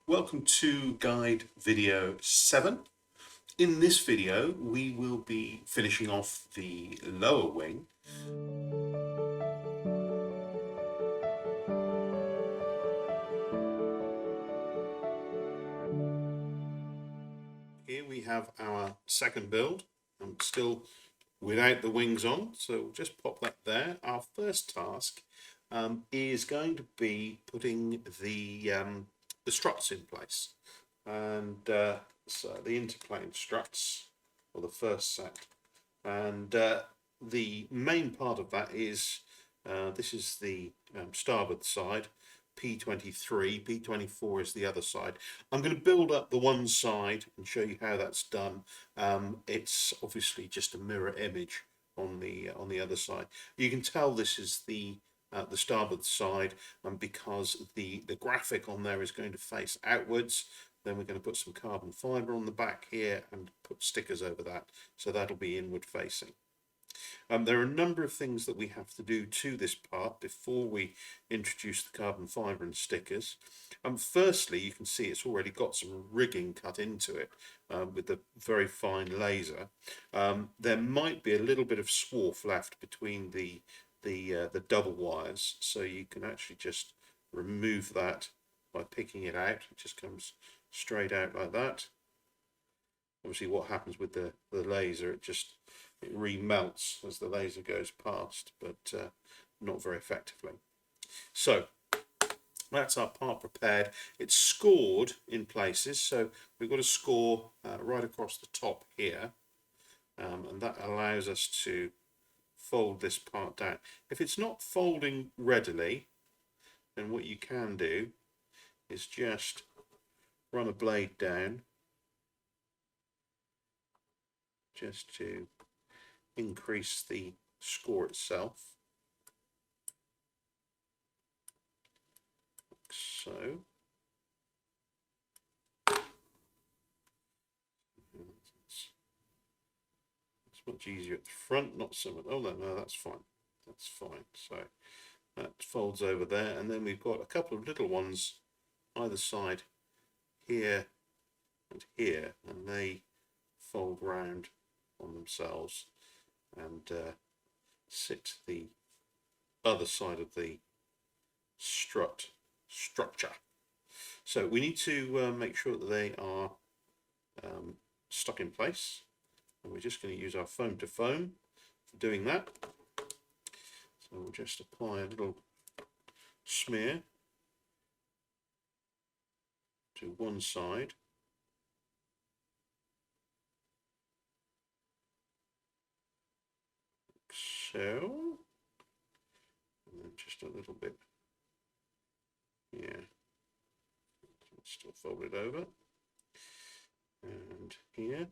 Welcome to guide video 7. In this video we will be finishing off the lower wing. Here we have our second build. I'm still without the wings on, so we'll just pop that there. Our first task is going to be putting the struts in place, and so the interplane struts, or the first set, and the main part of that is this is the starboard side, P23, P24 is the other side. I'm going to build up the one side and show you how that's done. It's obviously just a mirror image on the other side. You can tell this is the starboard side, and because the graphic on there is going to face outwards, then we're going to put some carbon fibre on the back here and put stickers over that, so that'll be inward facing. There are a number of things that we have to do to this part before we introduce the carbon fibre and stickers. Firstly, you can see it's already got some rigging cut into it with a very fine laser. There might be a little bit of swarf left between the double wires, so you can actually just remove that by picking it out. It just comes straight out like that. Obviously what happens with the laser, it remelts as the laser goes past, but not very effectively. So that's our part prepared. It's scored in places, so we've got a score right across the top here, and that allows us to fold this part down. If it's not folding readily, then what you can do is just run a blade down just to increase the score itself, like so. It's much easier at the front, not so much. Oh no, that's fine. That's fine. So that folds over there, and then we've got a couple of little ones either side here and here, and they fold round on themselves and sit the other side of the strut structure. So we need to make sure that they are stuck in place, and we're just going to use our foam to foam for doing that. So we'll just apply a little smear to one side, so, and then just a little bit here, still fold it over, and here.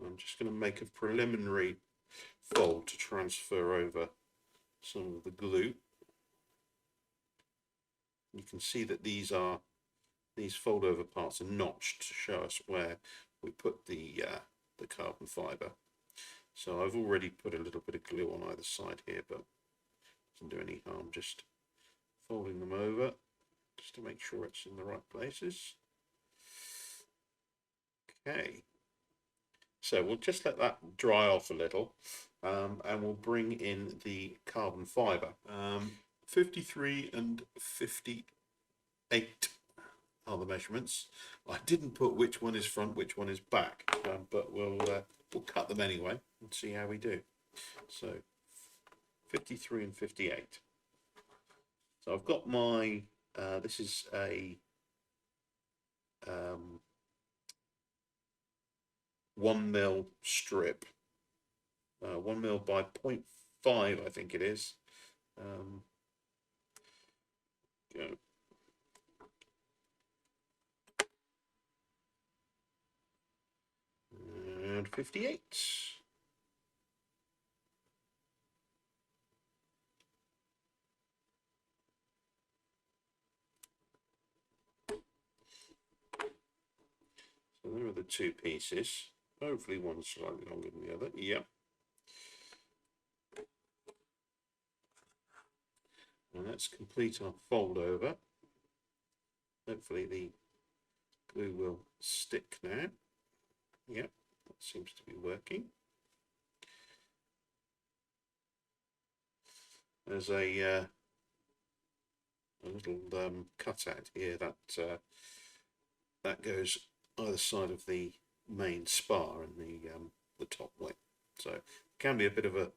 I'm just going to make a preliminary fold to transfer over some of the glue. You can see that these fold over parts are notched to show us where we put the carbon fibre. So I've already put a little bit of glue on either side here, but it doesn't do any harm just folding them over just to make sure it's in the right places. Okay, so we'll just let that dry off a little, and we'll bring in the carbon fibre. 53 and 58 are the measurements. I didn't put which one is front, which one is back, but we'll cut them anyway and see how we do. So 53 and 58. So I've got my this is a 1mm strip, 1mm by 0.5, I think it is. Go. And 58. So there are the two pieces. Hopefully one's slightly longer than the other. Yep. And let's complete our fold over. Hopefully the glue will stick now. Yep, that seems to be working. There's a little cutout here that goes either side of the main spar and the top wing. So it can be a bit of a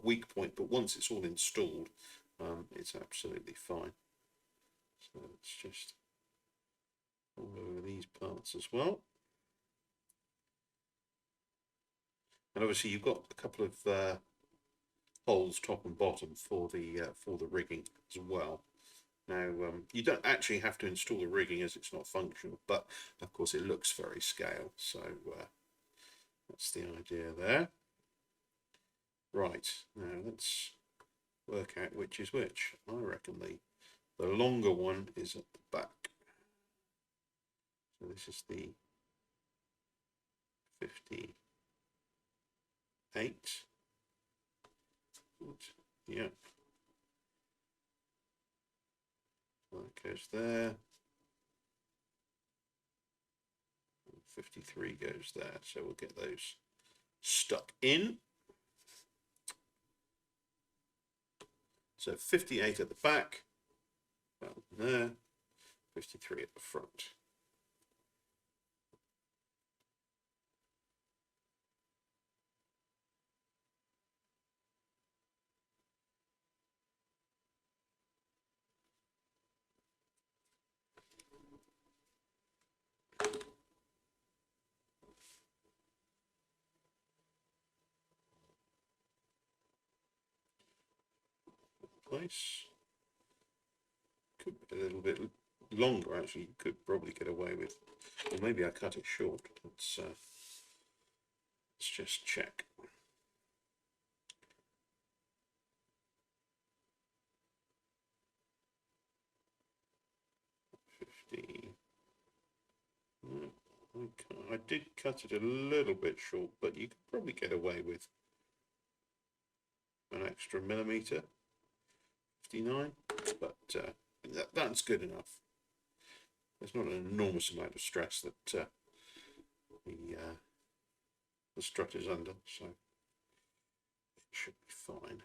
weak point, but once it's all installed, it's absolutely fine. So let's just fold over these parts as well. And obviously you've got a couple of holes top and bottom for the rigging as well. Now you don't actually have to install the rigging as it's not functional, but of course it looks very scale, so that's the idea there. Right, now let's work out which is which. I reckon the longer one is at the back. So this is the 58. Yeah. That goes there. 53 goes there. So we'll get those stuck in. So 58 at the back, about there, 53 at the front. Place. Could be a little bit longer actually. You could probably get away with, or maybe I cut it short. Let's just check. I did cut it a little bit short, but you could probably get away with an extra millimetre. 59, but that's good enough. There's not an enormous amount of stress that the strut is under, so it should be fine.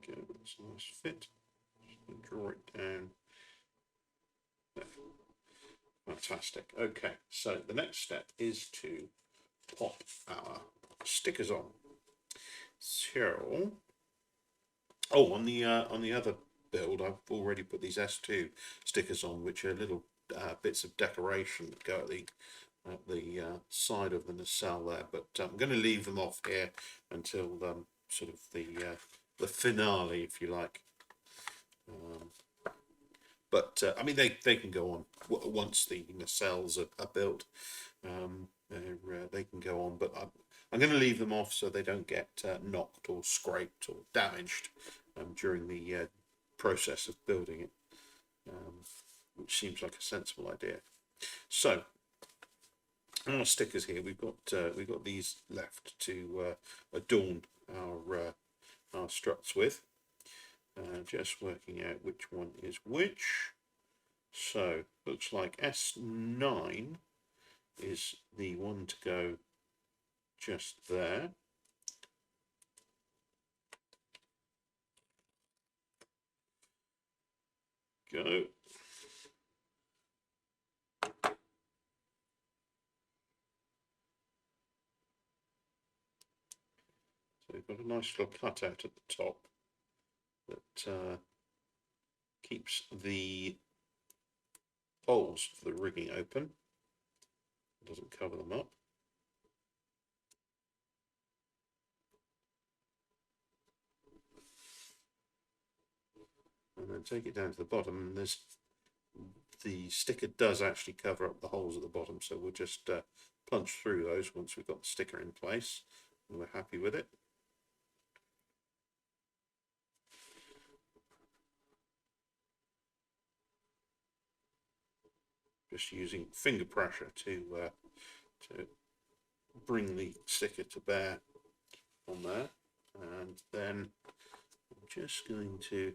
Okay, that's a nice fit. Just draw it down. There. Fantastic. Okay, so the next step is to pop our stickers on. So, oh, on the other build, I've already put these S2 stickers on, which are little bits of decoration that go at the side of the nacelle there. But I'm going to leave them off here until sort of the finale, if you like. But I mean, they can go on once the nacelles are built. They can go on, but I'm going to leave them off so they don't get knocked or scraped or damaged during the process of building it, which seems like a sensible idea. So, on our stickers here, we've got these left to adorn our struts with. Just working out which one is which. So looks like S9 is the one to go just there. Go. So we've got a nice little cutout at the top that keeps the holes for the rigging open. It doesn't cover them up. And then take it down to the bottom, and there's the sticker does actually cover up the holes at the bottom, so we'll just punch through those once we've got the sticker in place and we're happy with it. Just using finger pressure to bring the sticker to bear on there, and then I'm just going to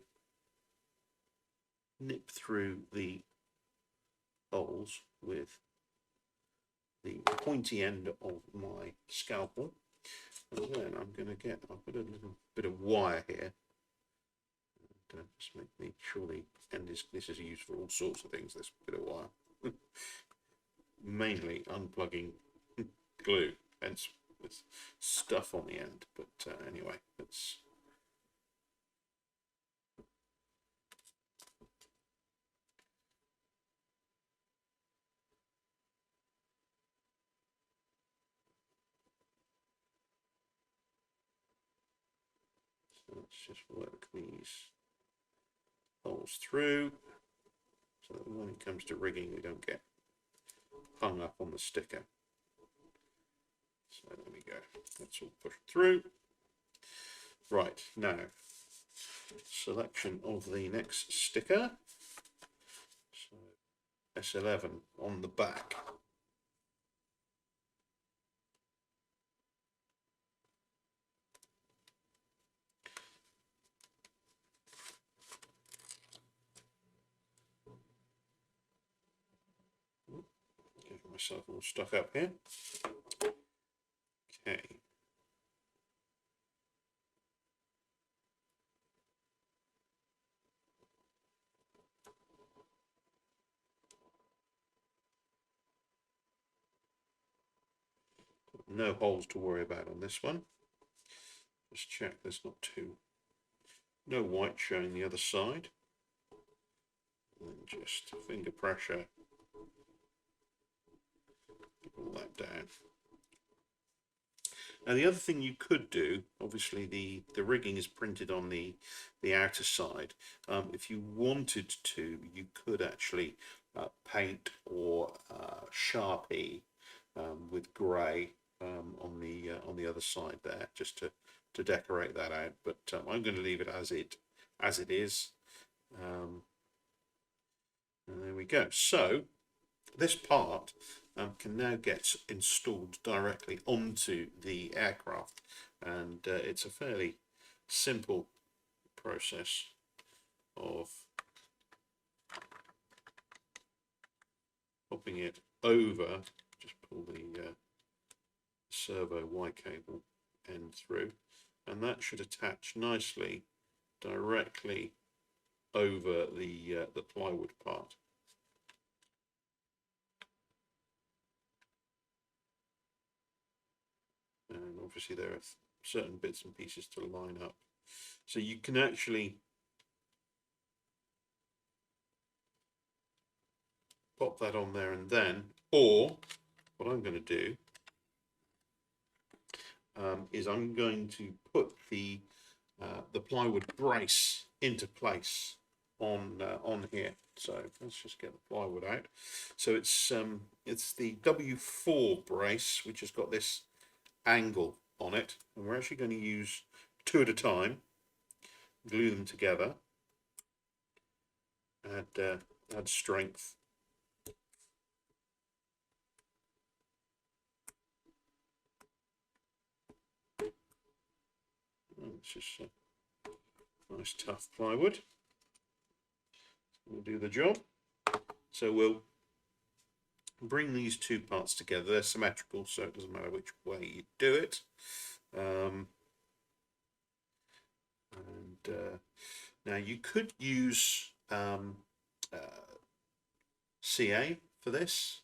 nip through the holes with the pointy end of my scalpel, and then I'm going to get, I've got a little bit of wire here, and just make sure the end is, this is used for all sorts of things, this bit of wire. Mainly unplugging glue, hence with stuff on the end, but anyway, let's just work these holes through so that when it comes to rigging we don't get hung up on the sticker. So there we go, that's all pushed through. Right, now selection of the next sticker, so S11 on the back. Get myself all stuck up here. Okay. No holes to worry about on this one. Just check there's not no white showing the other side. And then just finger pressure, pull that down. Now the other thing you could do, obviously the rigging is printed on the outer side. If you wanted to, you could actually paint or Sharpie with grey on the other side there, just to decorate that out. But I'm going to leave it as it is. And there we go. So this part can now get installed directly onto the aircraft, and it's a fairly simple process of popping it over. Just pull the servo Y cable end through, and that should attach nicely directly over the plywood part. And obviously there are certain bits and pieces to line up, so you can actually pop that on there and then, or what I'm going to do is I'm going to put the plywood brace into place on here. So let's just get the plywood out. So it's the W4 brace, which has got this angle on it, and we're actually going to use 2 at a time, glue them together, add strength. It's just nice tough plywood. We'll do the job. So we'll bring these two parts together. They're symmetrical, so it doesn't matter which way you do it. Now you could use CA for this.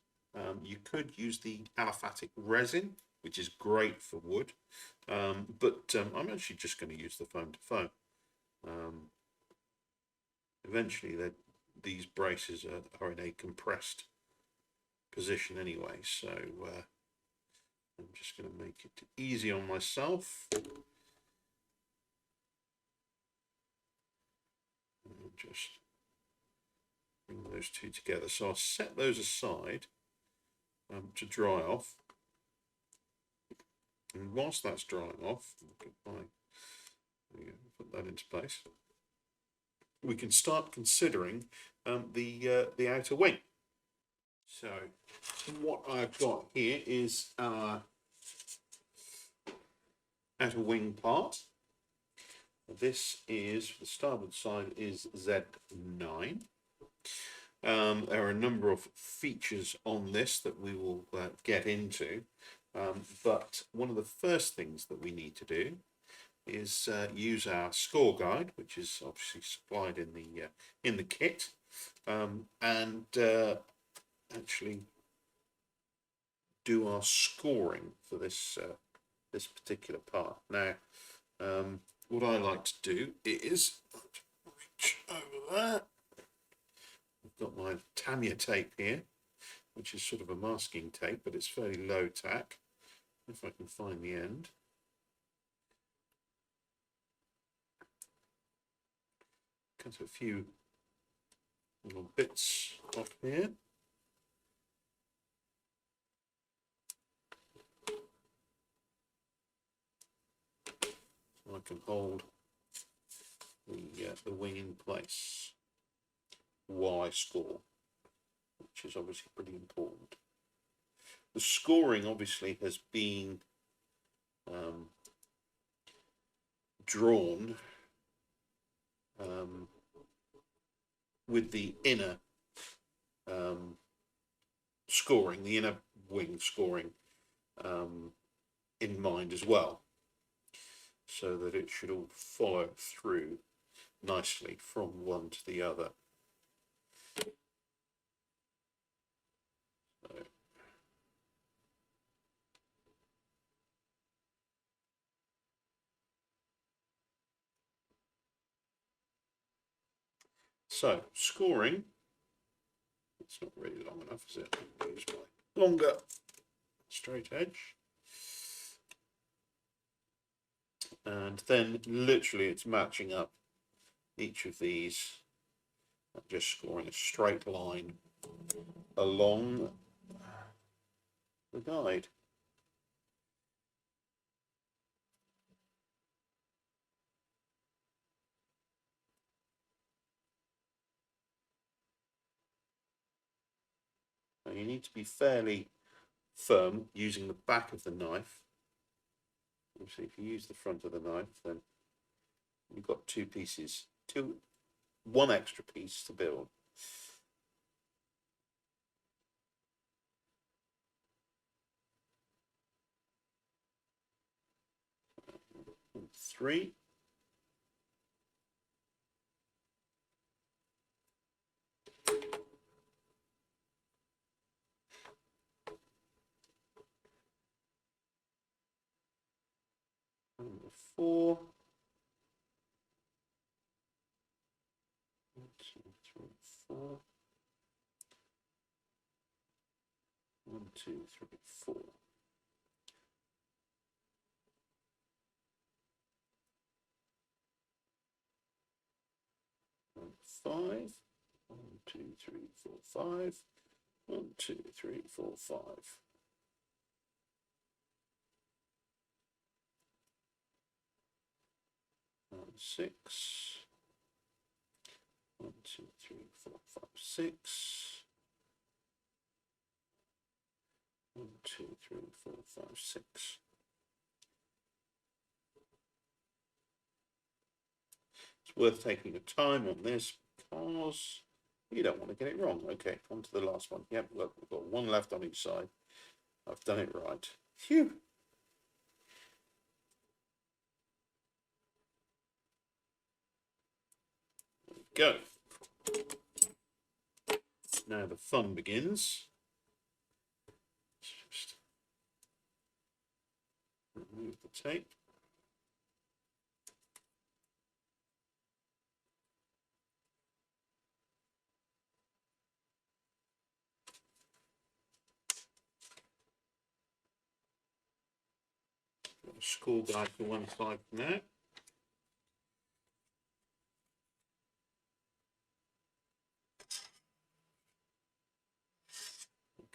You could use the aliphatic resin, which is great for wood, but I'm actually just going to use the foam to foam. Eventually these braces are in a compressed position anyway, so I'm just going to make it easy on myself. And just bring those two together. So I'll set those aside to dry off. And whilst that's drying off, put that into place. We can start considering the outer wing. So what I've got here is our outer wing part. This is, the starboard side is Z9. There are a number of features on this that we will get into, but one of the first things that we need to do is use our score guide, which is obviously supplied in the kit, and actually do our scoring for this this particular part. Now, what I like to do is reach over there. I've got my Tamiya tape here, which is sort of a masking tape, but it's fairly low tack. If I can find the end. Cut a few little bits off here. So I can hold the wing in place while I score, which is obviously pretty important. The scoring obviously has been drawn with the inner scoring, the inner wing scoring in mind as well, so that it should all follow through nicely from one to the other. So scoring, it's not really long enough, is it? I'll use my longer straight edge. And then literally it's matching up each of these, just scoring a straight line along the guide. Now you need to be fairly firm using the back of the knife. Obviously, if you use the front of the knife, then you've got two pieces, one extra piece to build. And 3. And 4. 1, 2, 3, 4. 1, 2, 3, 4. And 5. 1, 2, 3, 4, 5. 1, 2, 3, 4, 5. And 6. 1, 2, 3, 4, 5, 6. 1, 2, 3, 4, 5, 6. It's worth taking your time on this because you don't want to get it wrong. Okay, on to the last one. Yep, look, we've got one left on each side. I've done it right. Phew. There we go. Now the fun begins. Just remove the tape. Got a score guide for one side now.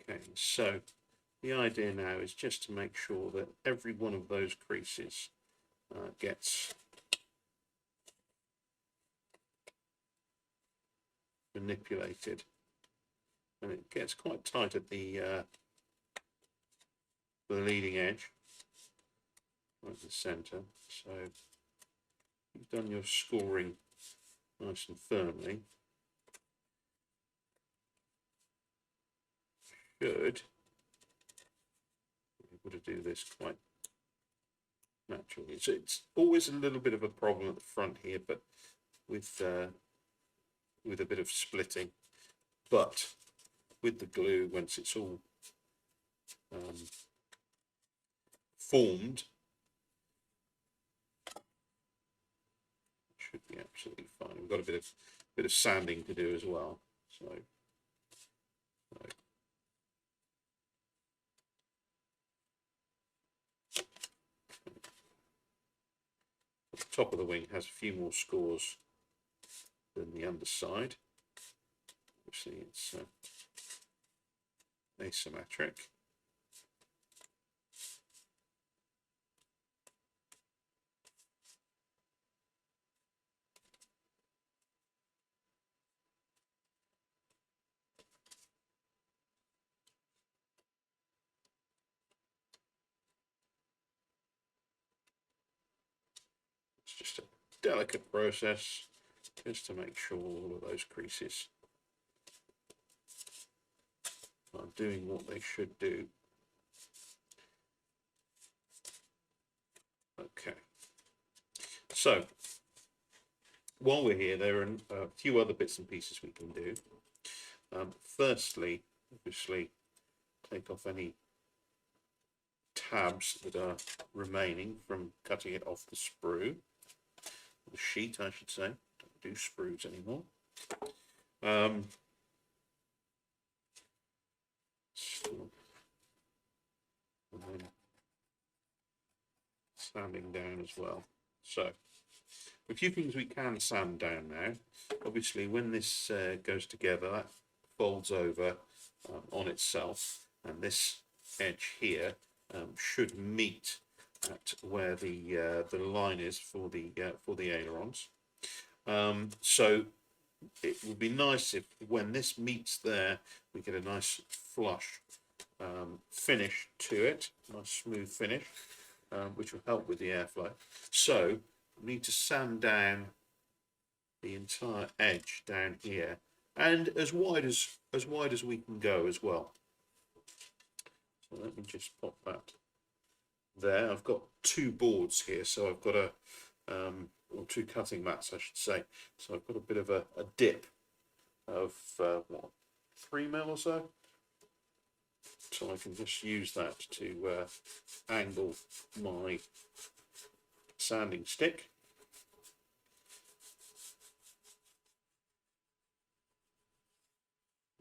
Okay, so the idea now is just to make sure that every one of those creases gets manipulated, and it gets quite tight at the leading edge, right at the centre. So you've done your scoring nice and firmly. Should be able to do this quite naturally. So it's always a little bit of a problem at the front here, but with a bit of splitting. But with the glue, once it's all formed, it should be absolutely fine. We've got a bit of sanding to do as well. So the top of the wing has a few more scores than the underside. Obviously, it's asymmetric. It's just a delicate process, just to make sure all of those creases are doing what they should do. Okay, so while we're here, there are a few other bits and pieces we can do. Firstly, obviously, take off any tabs that are remaining from cutting it off the sprue, the sheet I should say. Don't do sprues anymore. And then sanding down as well. So a few things we can sand down now. Obviously, when this goes together, that folds over on itself, and this edge here should meet at where the line is for the ailerons. So it would be nice if, when this meets there, we get a nice flush finish to it, nice smooth finish, which will help with the airflow. So we need to sand down the entire edge down here, and as wide as we can go as well. So let me just pop that there. I've got two boards here, so I've got or two cutting mats, I should say. So I've got a bit of a dip of what, 3 mil or so. So I can just use that to angle my sanding stick.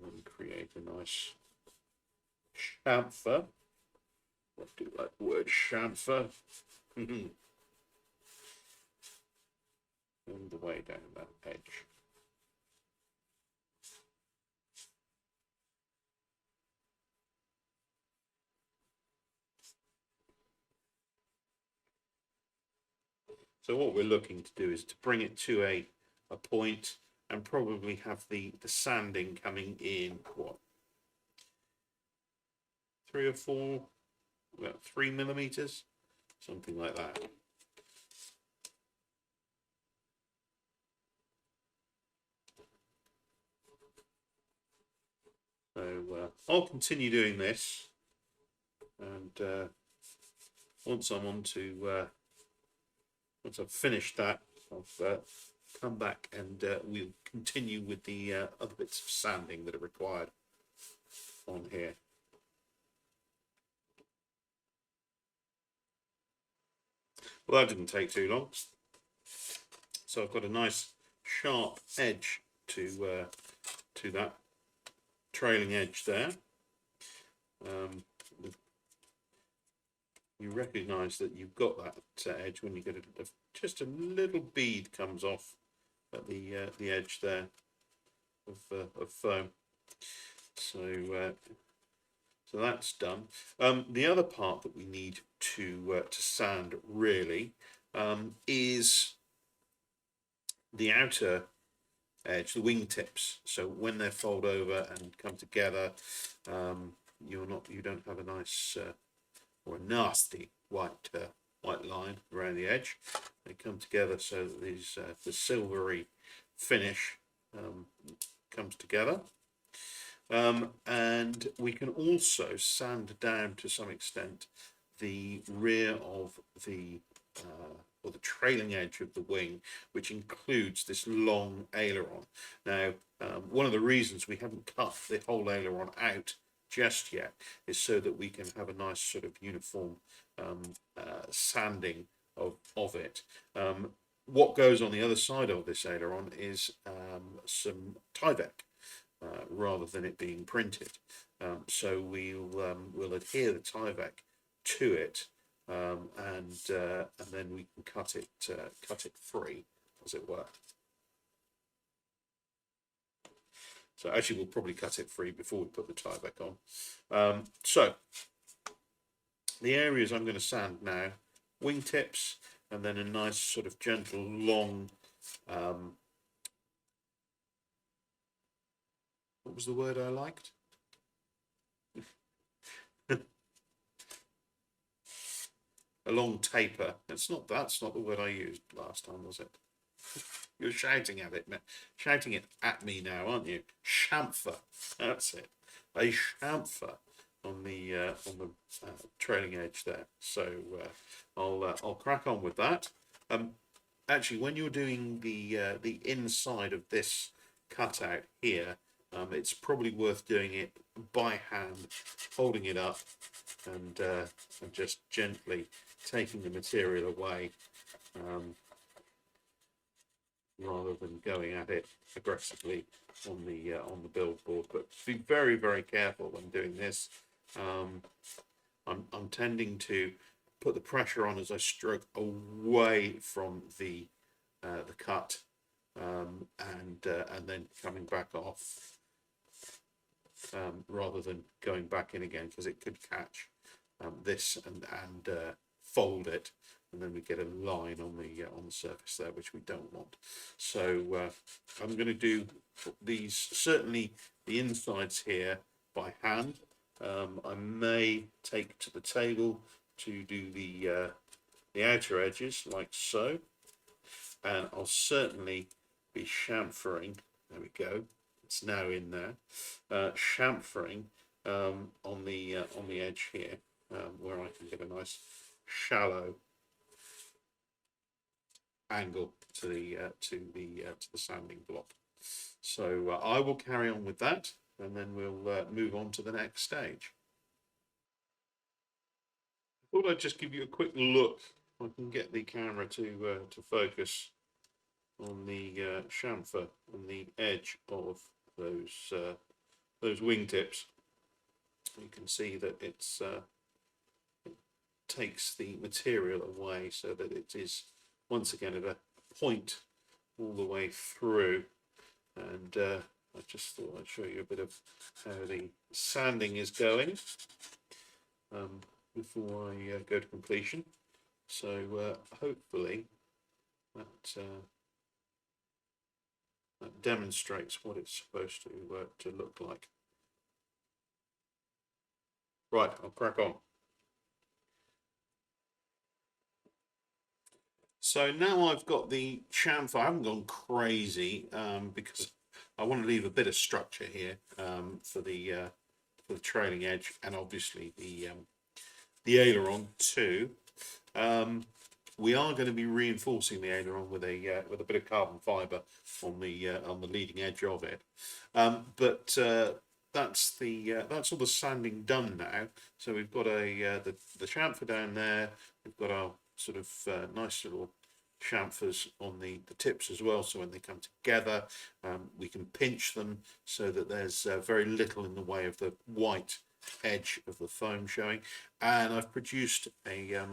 And create a nice chamfer. I do like the word chamfer. And the way down that edge. So what we're looking to do is to bring it to a point, and probably have the sanding coming in, what, 3 or 4, about 3 millimeters, something like that. So I'll continue doing this, and once I'm on to once I've finished that, I'll come back and we'll continue with the other bits of sanding that are required on here. Well, that didn't take too long. So I've got a nice sharp edge to that trailing edge there. You recognise that you've got that edge when you get just a little bead comes off at the edge there of foam. So So that's done. The other part that we need to sand really is the outer edge, the wingtips. So when they fold over and come together, you don't have a nice or a nasty white line around the edge. They come together so that these the silvery finish comes together. And we can also sand down to some extent the rear of the or the trailing edge of the wing, which includes this long aileron. Now, one of the reasons we haven't cut the whole aileron out just yet is so that we can have a nice sort of uniform sanding of it. What goes on the other side of this aileron is some Tyvek. Rather than it being printed, so we'll adhere the Tyvek to it, and then we can cut it free, as it were. So actually, we'll probably cut it free before we put the Tyvek on. So the areas I'm going to sand now: wingtips, and then a nice sort of gentle long. What was the word I liked? A long taper. That's not the word I used last time, was it? You're shouting at it, shouting it at me now, aren't you? Chamfer. That's it. A chamfer on the trailing edge there. So I'll crack on with that. Actually, when you're doing the inside of this cutout here, it's probably worth doing it by hand, holding it up and just gently taking the material away, rather than going at it aggressively on the build board. But be very, very careful when doing this. I'm tending to put the pressure on as I stroke away from the cut, and then coming back off. Rather than going back in again, because it could catch this and fold it, and then we get a line on the surface there, which we don't want. So I'm going to do these, certainly the insides here, by hand. I may take to the table to do the outer edges like so, and I'll certainly be chamfering. There we go. It's now in there, chamfering on the edge here, where I can get a nice shallow angle to the sanding block. So I will carry on with that, and then we'll move on to the next stage. I thought I'd just give you a quick look. I can get the camera to focus on the chamfer on the edge of those wingtips. You can see that it takes the material away so that it is once again at a point all the way through. And I just thought I'd show you a bit of how the sanding is going before I go to completion. So hopefully that demonstrates what it's supposed to look like. Right, I'll crack on. So now I've got the chamfer. I haven't gone crazy because I want to leave a bit of structure here for the trailing edge, and obviously the aileron too. We are going to be reinforcing the aileron with a bit of carbon fibre on the leading edge of it. But that's all the sanding done now. So we've got the chamfer down there. We've got our sort of nice little chamfers on the tips as well. So when they come together, we can pinch them so that there's very little in the way of the white edge of the foam showing. And I've produced a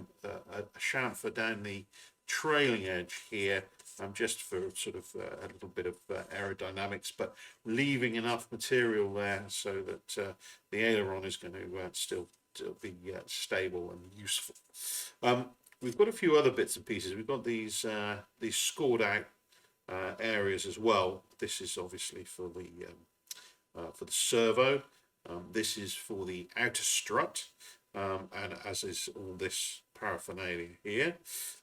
chamfer down the trailing edge here just for sort of a little bit of aerodynamics, but leaving enough material there so that the aileron is going to still be stable and useful. We've got a few other bits and pieces. We've got these scored out areas as well. This is obviously for the servo. This is for the outer strut, and as is all this paraphernalia here.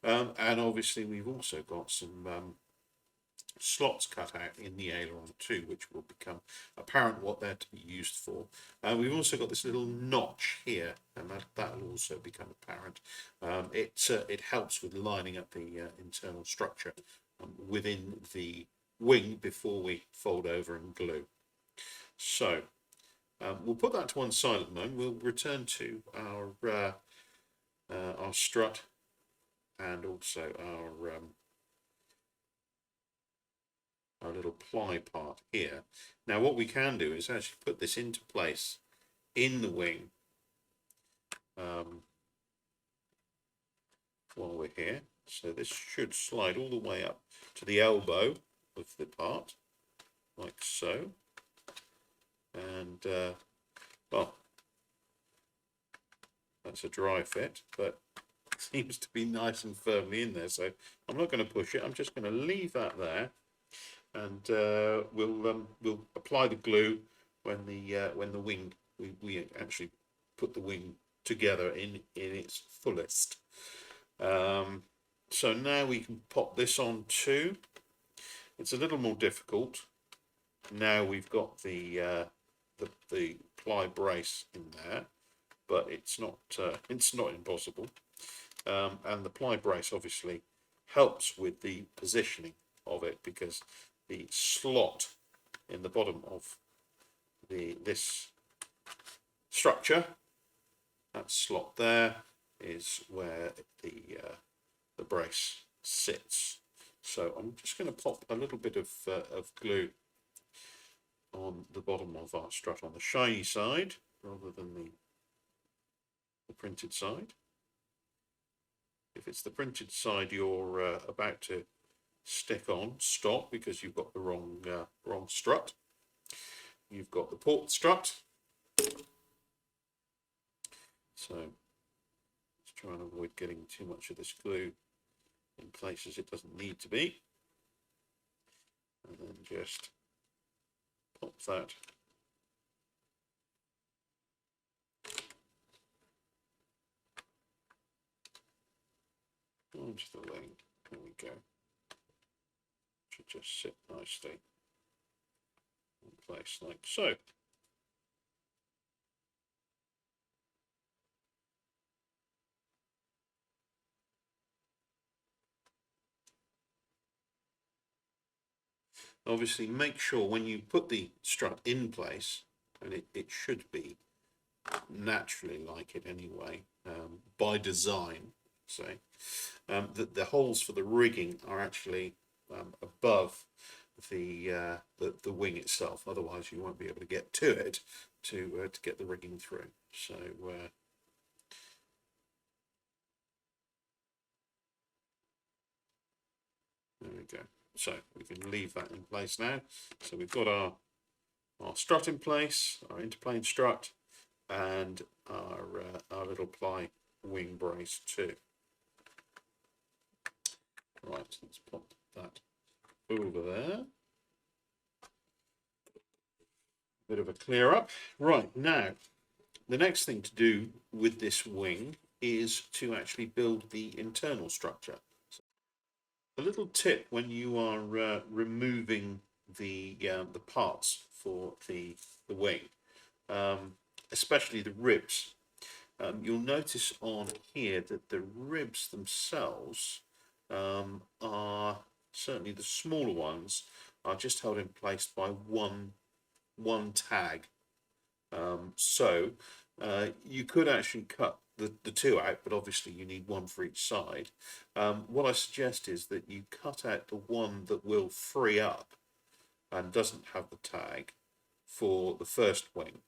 And obviously we've also got some slots cut out in the aileron too, which will become apparent what they're to be used for. We've also got this little notch here, and that will also become apparent. It helps with lining up the internal structure within the wing before we fold over and glue. So we'll put that to one side at the moment. We'll return to our strut and also our little ply part here. Now what we can do is actually put this into place in the wing while we're here. So this should slide all the way up to the elbow of the part, like so. And well, that's a dry fit, but it seems to be nice and firmly in there. So I'm not going to push it. I'm just going to leave that there, and we'll apply the glue when the wing we actually put the wing together in its fullest. So now we can pop this on too. It's a little more difficult. Now we've got the ply brace in there, but it's not impossible. And the ply brace obviously helps with the positioning of it, because the slot in the bottom of this structure, that slot there, is where the brace sits. So I'm just going to pop a little bit of glue on the bottom of our strut on the shiny side rather than the printed side. If it's the printed side you're about to stick on, stop, because you've got the wrong strut. You've got the port strut. So let's try and avoid getting too much of this glue in places it doesn't need to be, and then just pop that onto the wing. There we go. Should just sit nicely in place like so. Obviously make sure when you put the strut in place, and it should be naturally like it anyway, by design, say, that the holes for the rigging are actually above the wing itself. Otherwise you won't be able to get to it to get the rigging through. So there we go. So we can leave that in place now. So we've got our strut in place, our interplane strut, and our little ply wing brace too. Right, let's pop that over there. Bit of a clear up. Right, now the next thing to do with this wing is to actually build the internal structure. A little tip when you are removing the parts for the wing, especially the ribs, you'll notice on here that the ribs themselves are, certainly the smaller ones, are just held in place by one tag. So you could actually cut the two out, but obviously you need one for each side. What I suggest is that you cut out the one that will free up and doesn't have the tag for the first wing,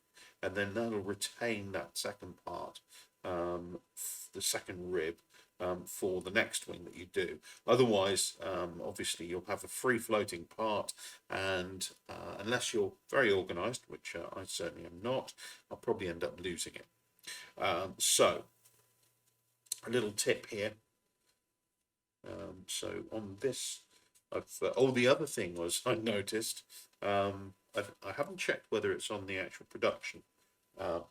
and then that'll retain that second part, the second rib, for the next wing that you do. Otherwise, obviously, you'll have a free floating part, and unless you're very organized, which I certainly am not, I'll probably end up losing it. So a little tip here. So on this, the other thing was I noticed, I haven't checked whether it's on the actual production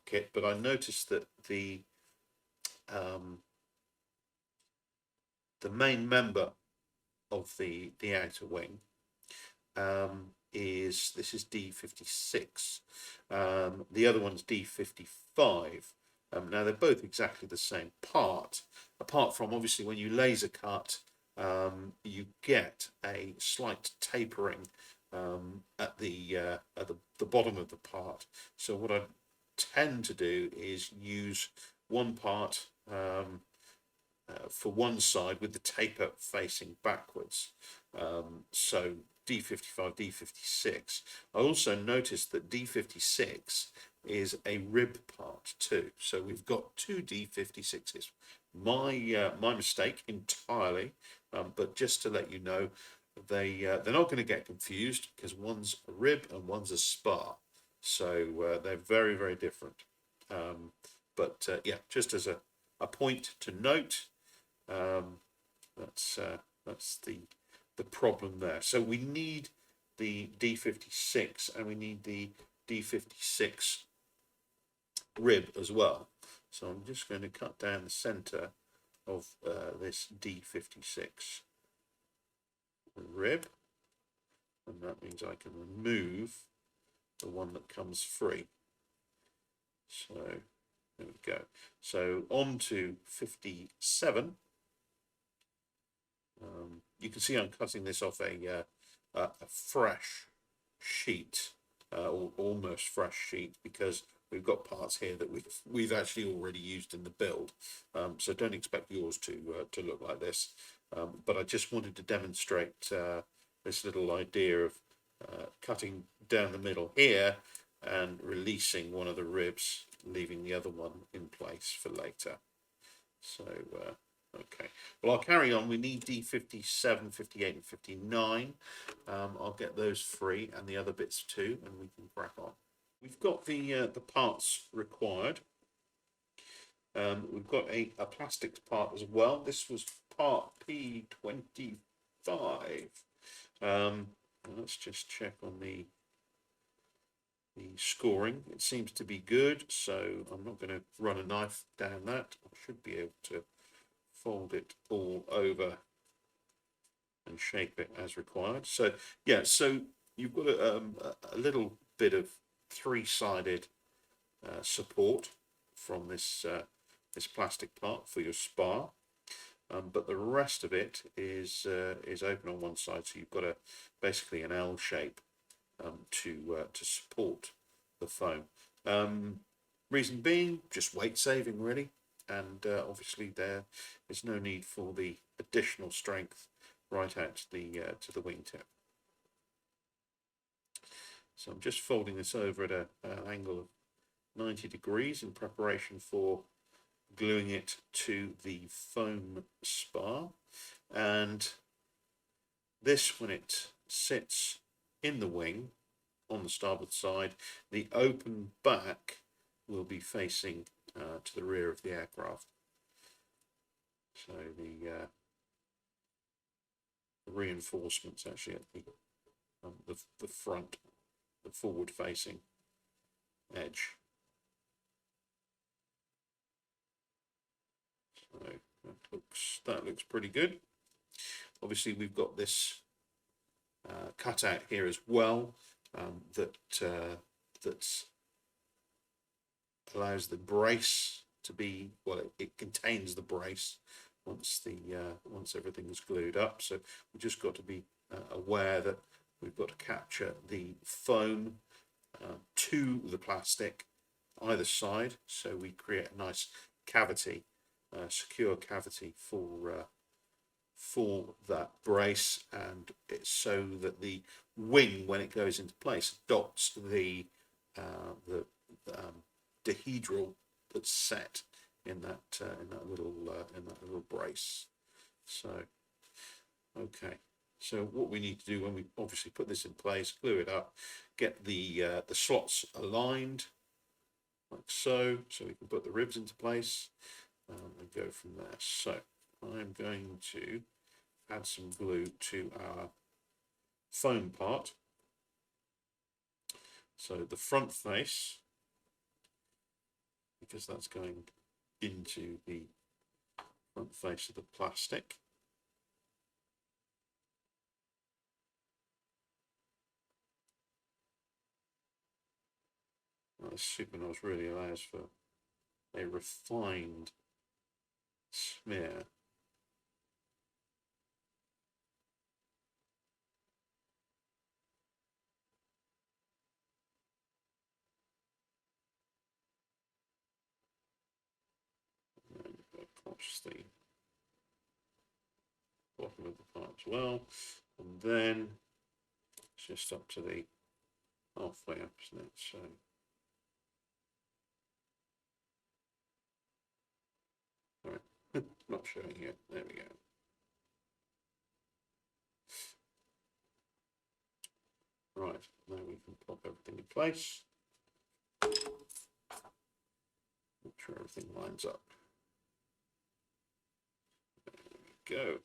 kit, but I noticed that the main member of the outer wing is D56. The other one's D55. Now they're both exactly the same part, apart from obviously when you laser cut, you get a slight tapering at the bottom of the part. So what I tend to do is use one part for one side with the taper facing backwards. So D55, D56. I also noticed that D56 is a rib part too. So we've got two D56s. My mistake entirely, but just to let you know, they're not going to get confused because one's a rib and one's a spar. So they're very, very different. But yeah, just as a point to note, that's the problem there. So we need the D56 and we need the D56 rib as well. So I'm just going to cut down the center of this D56 rib, and that means I can remove the one that comes free. So there we go. So on to 57. You can see I'm cutting this off a fresh sheet, or almost fresh sheet, because we've got parts here that we've actually already used in the build. So don't expect yours to look like this. But I just wanted to demonstrate this little idea of cutting down the middle here and releasing one of the ribs, leaving the other one in place for later. So okay, well, I'll carry on. We need D57, 58 and 59. I'll get those free and the other bits too, and we can crack on. We've got the parts required. We've got a plastics part as well. This was part P25. Let's just check on the scoring. It seems to be good, so I'm not going to run a knife down that. I should be able to fold it all over and shape it as required. So yeah, so you've got a little bit of three-sided support from this plastic part for your spar, but the rest of it is open on one side, so you've got basically an L shape to support the foam. Reason being, just weight saving really, and obviously there is no need for the additional strength right out to the wingtip. So I'm just folding this over at an angle of 90 degrees in preparation for gluing it to the foam spar. And this, when it sits in the wing on the starboard side, the open back will be facing to the rear of the aircraft. So the reinforcements actually at the front, the forward facing edge. So that looks pretty good. Obviously we've got this cutout here as well, that allows the brace to be, well, it contains the brace once everything is glued up. So we've just got to be aware that we've got to capture the foam to the plastic either side, so we create a nice cavity, secure cavity for that brace, and it's so that the wing, when it goes into place, adopts the dihedral that's set in that little brace. So okay, so what we need to do when we obviously put this in place, glue it up, get the slots aligned like so we can put the ribs into place and go from there. So I'm going to add some glue to our foam part. So the front face, because that's going into the front face of the plastic. Well, this super nose really allows for a refined smear. And across the bottom of the part as well, and then it's just up to the halfway up, isn't it? So all right, not showing here. There we go. Right, now we can pop everything in place. Make sure everything lines up. There we go.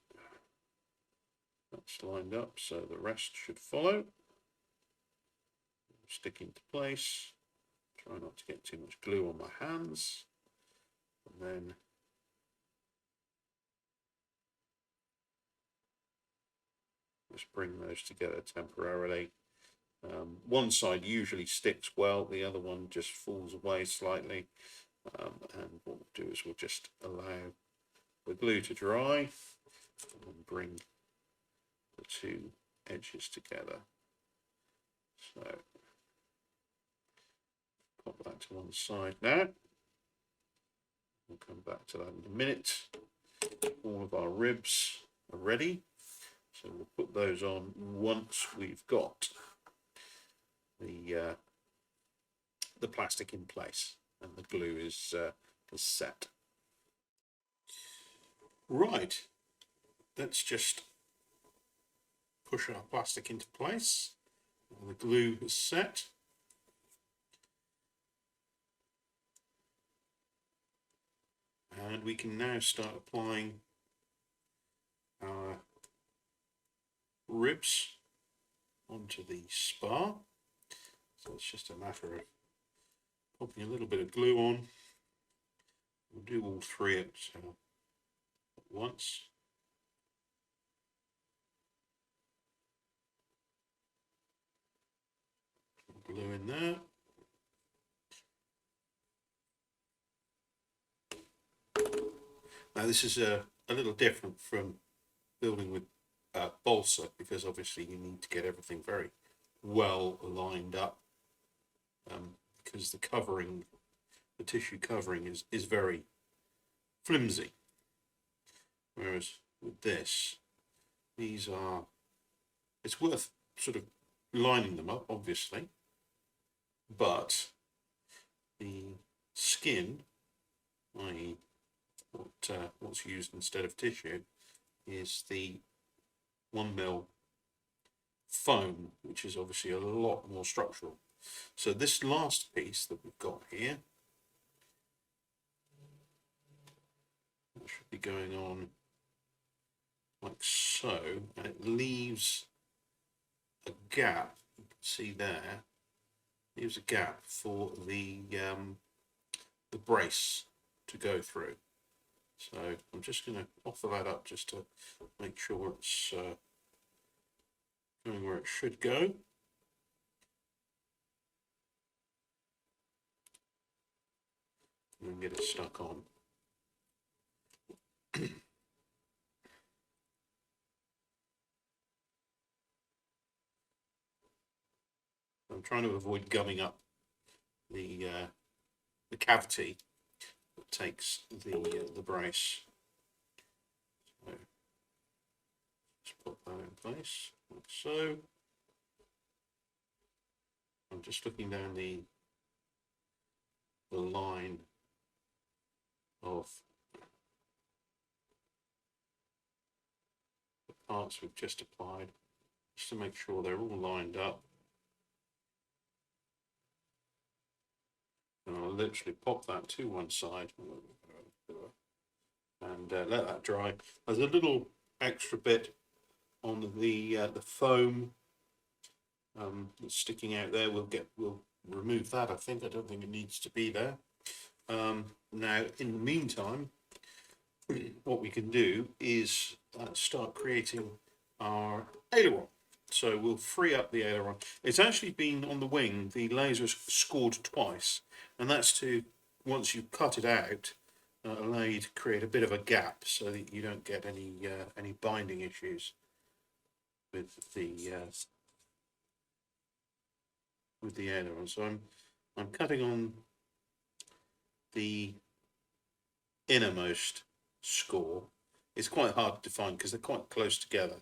That's lined up, so the rest should follow. Stick into place. Try not to get too much glue on my hands. And then just bring those together temporarily. One side usually sticks well, the other one just falls away slightly. And what we'll do is we'll just allow the glue to dry and bring the two edges together. So pop that to one side now. We'll come back to that in a minute. All of our ribs are ready. So we'll put those on once we've got the plastic in place and the glue is set. Right, let's just push our plastic into place. The glue is set. And we can now start applying our ribs onto the spar. So it's just a matter of popping a little bit of glue on. We'll do all three at once. Glue in there. Now this is a little different from building with balsa, because obviously you need to get everything very well lined up, because the covering, the tissue covering is very flimsy. Whereas with this, these are, it's worth sort of lining them up, obviously, but the skin, i.e. what's used instead of tissue, is the 1mm foam, which is obviously a lot more structural. So this last piece that we've got here, that should be going on like so, and it leaves a gap. You can see there, leaves a gap for the brace to go through. So I'm just going to offer that up just to make sure it's going where it should go. And get it stuck on. I'm trying to avoid gumming up the cavity that takes the brace. So just put that in place like so. I'm just looking down the line parts we've just applied, just to make sure they're all lined up. And I'll literally pop that to one side and let that dry. There's a little extra bit on the foam that's sticking out there. We'll remove that. I don't think it needs to be there. Now, in the meantime, what we can do is start creating our aileron. So we'll free up the aileron. It's actually been on the wing, the laser's scored twice, and that's to, once you cut it out, allow you to create a bit of a gap so that you don't get any binding issues with the aileron. So I'm cutting on the innermost score. It's quite hard to define because they're quite close together.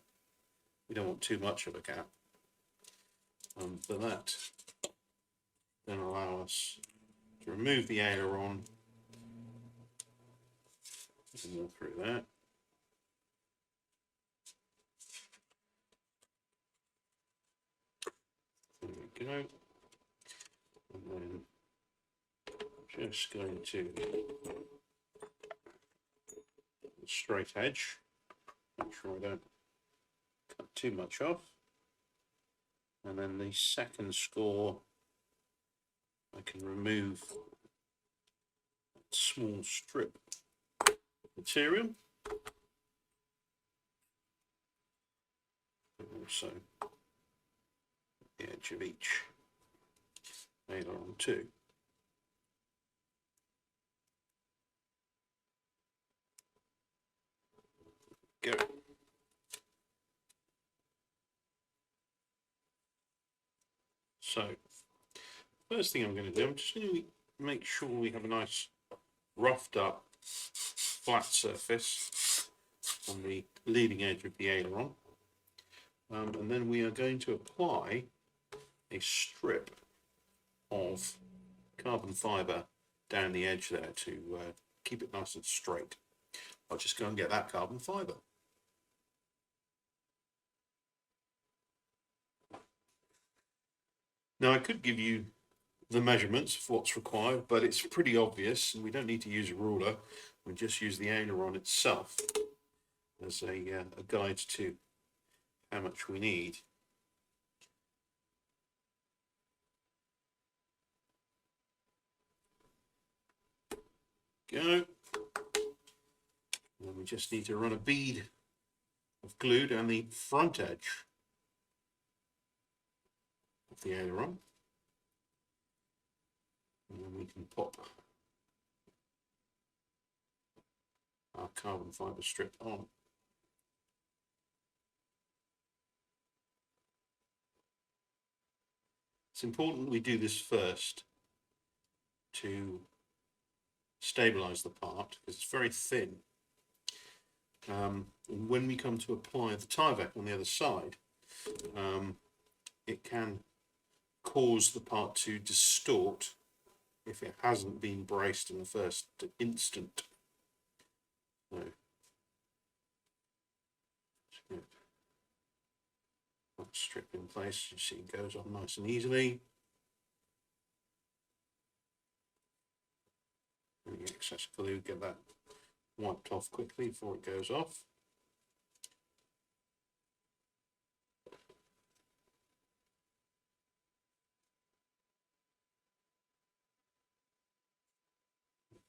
We don't want too much of a gap. But that then allow us to remove the aileron and go through that. There we go. And then just going to straight edge, make sure I don't cut too much off. And then the second score, I can remove that small strip of material. And also the edge of each aileron too. Go. So, first thing I'm going to do, I'm just going to make sure we have a nice roughed up flat surface on the leading edge of the aileron. And then we are going to apply a strip of carbon fibre down the edge there to keep it nice and straight. I'll just go and get that carbon fibre. Now, I could give you the measurements of what's required, but it's pretty obvious, and we don't need to use a ruler. We just use the aileron itself as a guide to how much we need. Go. And then we just need to run a bead of glue down the front edge of the aileron, and then we can pop our carbon fibre strip on. It's important we do this first to stabilize the part because it's very thin. And when we come to apply the Tyvek on the other side, it can cause the part to distort if it hasn't been braced in the first instant. So, that strip in place, you see it goes on nice and easily. And the excess glue, get that wiped off quickly before it goes off.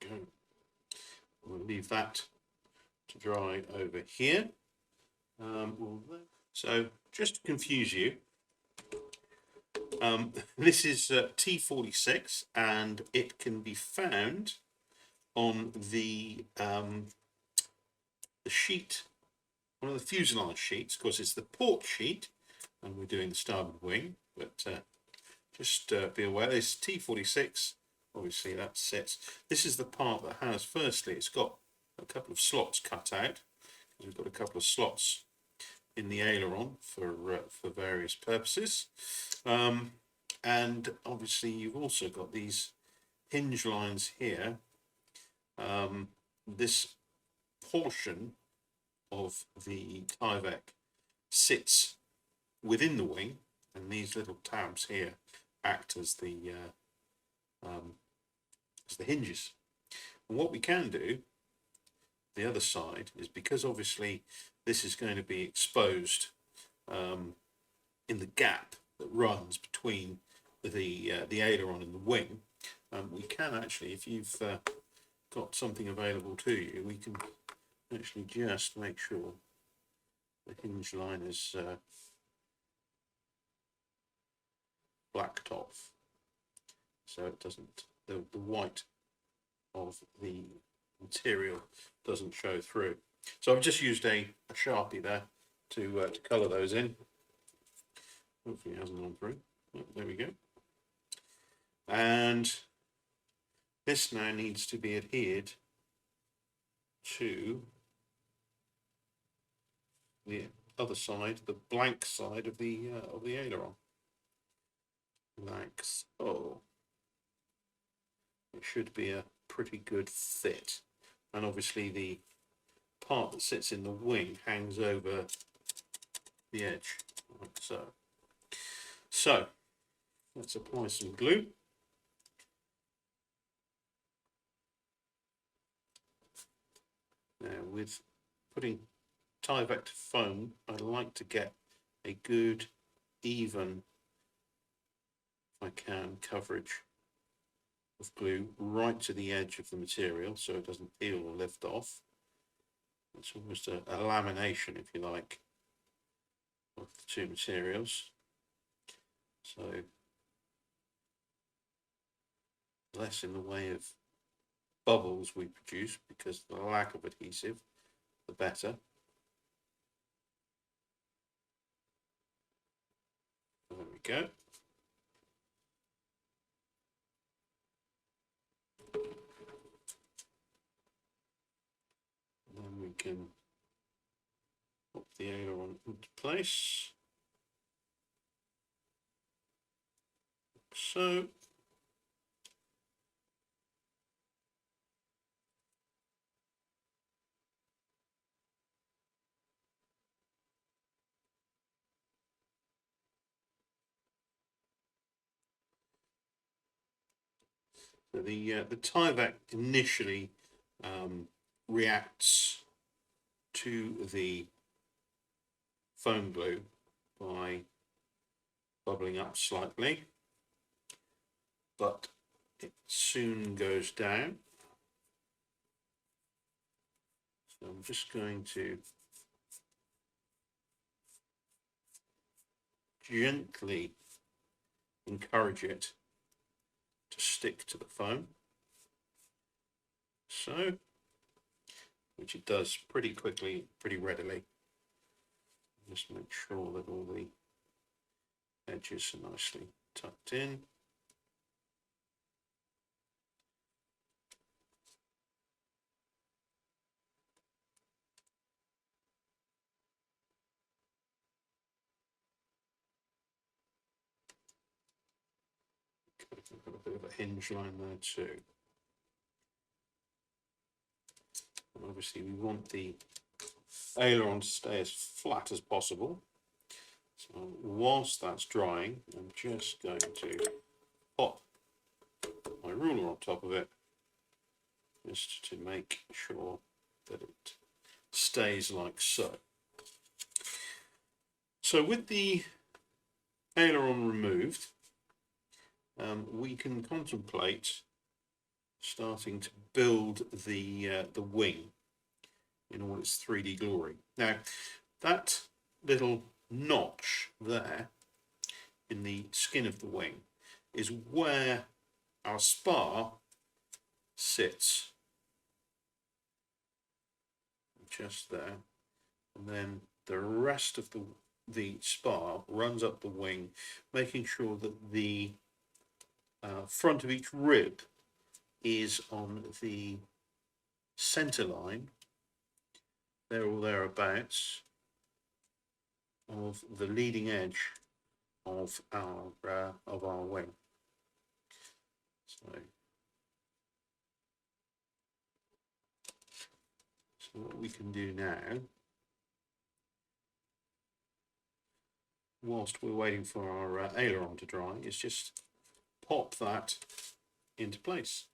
Go. We'll leave that to dry over here. So just to confuse you, this is T46 and it can be found on the sheet, one of the fuselage sheets. Of course, it's the port sheet and we're doing the starboard wing, but just be aware this T46, obviously that sits. This is the part that has, firstly, it's got a couple of slots cut out. We've got a couple of slots in the aileron for various purposes, and obviously you've also got these hinge lines here. This portion of the Tyvek sits within the wing, and these little tabs here act as the hinges. And what we can do, the other side, is because obviously this is going to be exposed in the gap that runs between the aileron and the wing. We can actually, if you've got something available to you, we can actually just make sure the hinge line is blacked off, so it doesn't, the white of the material doesn't show through. So I've just used a Sharpie there to colour those in. Hopefully it hasn't gone through. Oh, there we go. And this now needs to be adhered to the other side, the blank side of the aileron. Like so. It should be a pretty good fit. And obviously the part that sits in the wing hangs over the edge, like so. So let's apply some glue. Now, with putting Tyvek foam, I like to get a good, even, if I can, coverage of glue right to the edge of the material so it doesn't peel or lift off. It's almost a lamination, if you like, of the two materials. So less in the way of bubbles we produce, because the lack of adhesive, the better. There we go. And then we can pop the aileron into place. So the Tyvek initially reacts to the foam glue by bubbling up slightly, but it soon goes down. So I'm just going to gently encourage it to stick to the foam, so, which it does pretty quickly, pretty readily. Just make sure that all the edges are nicely tucked in. Got a bit of a hinge line there too. And obviously we want the aileron to stay as flat as possible. So whilst that's drying, I'm just going to pop my ruler on top of it, just to make sure that it stays like so. So with the aileron removed, we can contemplate starting to build the wing in all its 3D glory. Now, that little notch there in the skin of the wing is where our spar sits, just there, and then the rest of the spar runs up the wing, making sure that the front of each rib is on the center line, there or thereabouts, of the leading edge of our wing. So what we can do now whilst we're waiting for our aileron to dry, is just pop that into place.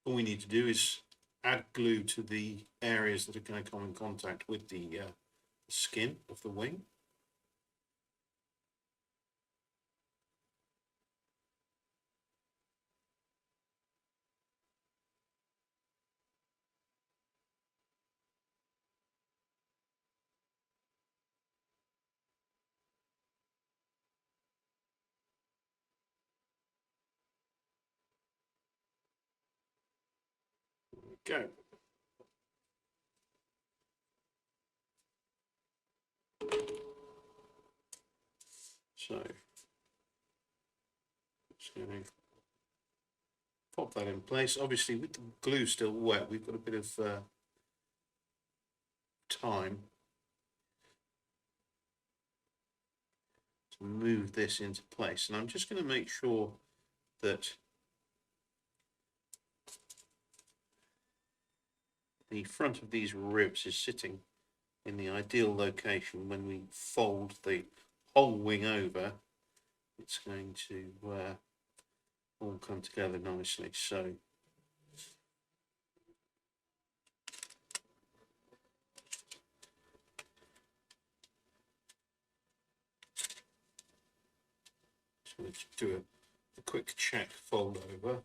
All we need to do is add glue to the areas that are going to come in contact with the skin of the wing. Go. So just going to pop that in place. Obviously, with the glue still wet, we've got a bit of time to move this into place. And I'm just going to make sure that the front of these ribs is sitting in the ideal location. When we fold the whole wing over, it's going to all come together nicely. So let's do a quick check fold over.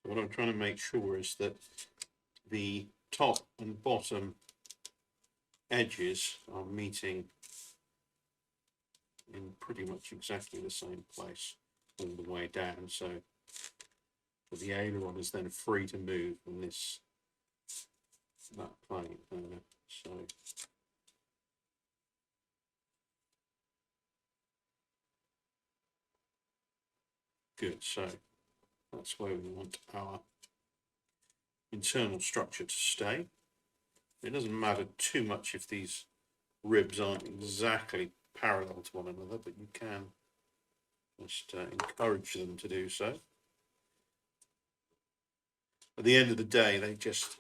What I'm trying to make sure is that the top and bottom edges are meeting in pretty much exactly the same place all the way down, so that the aileron is then free to move from that plane. So good. So that's where we want our internal structure to stay. It doesn't matter too much if these ribs aren't exactly parallel to one another, but you can just encourage them to do so. At the end of the day, they just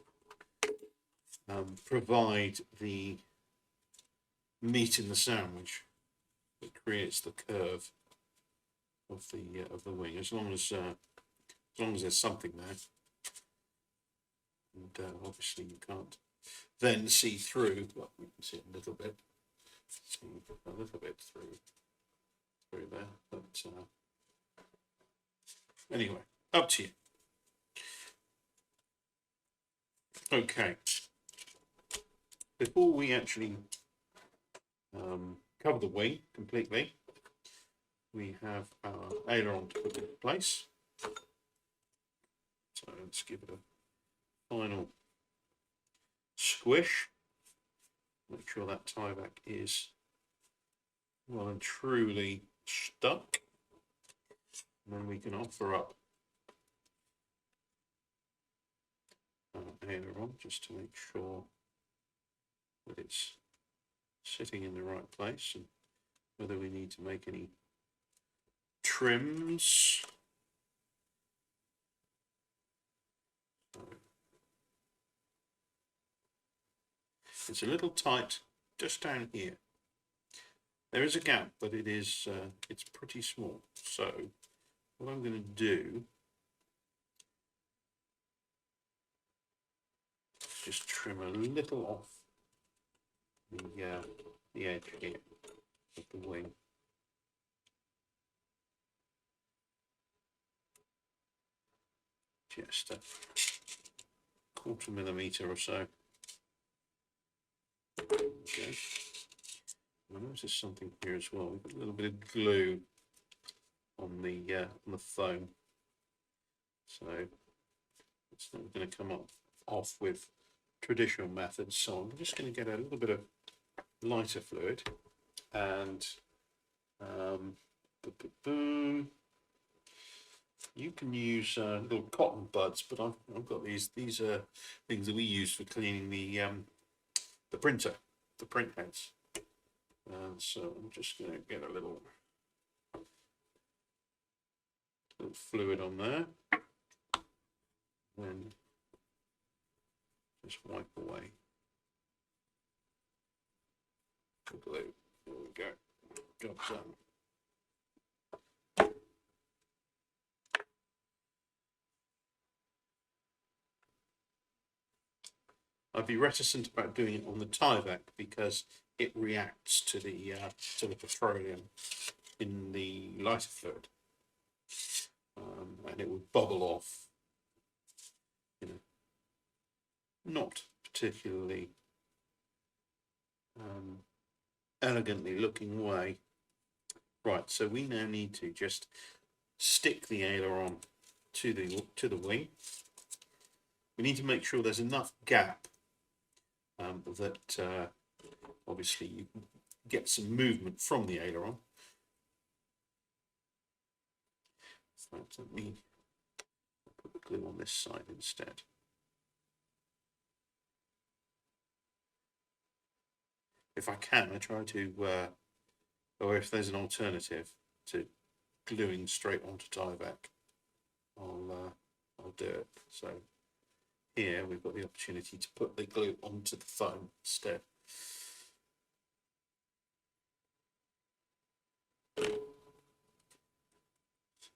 provide the meat in the sandwich that creates the curve of the wing. As long as there's something there, and obviously you can't then see through. Well, you can see a little bit, through there. But anyway, up to you. Okay. Before we actually cover the wing completely, we have our aileron to put in place. So let's give it a final squish. Make sure that tieback is well and truly stuck. And then we can offer up our aileron just to make sure that it's sitting in the right place, and whether we need to make any trims. It's a little tight just down here. There is a gap, but it is it's pretty small. So what I'm going to do is just trim a little off the edge here of the wing. Just a 1/4 millimetre or so. Okay. I notice there's something here as well. We've got a little bit of glue on the foam, so it's not going to come off with traditional methods. So I'm just going to get a little bit of lighter fluid and you can use little cotton buds, but I've got these are things that we use for cleaning the printer, the print heads. So I'm just going to get a little little fluid on there. Then just wipe away the glue. There we go. Job done. I'd be reticent about doing it on the Tyvek because it reacts to the petroleum in the lighter fluid, and it would bubble off in a not particularly elegantly looking way. Right, so we now need to just stick the aileron to the wing. We need to make sure there's enough gap that obviously you can get some movement from the aileron. So let me put the glue on this side instead. If I can, I try to, or if there's an alternative to gluing straight onto Tyvek, I'll do it. So here we've got the opportunity to put the glue onto the foam instead. So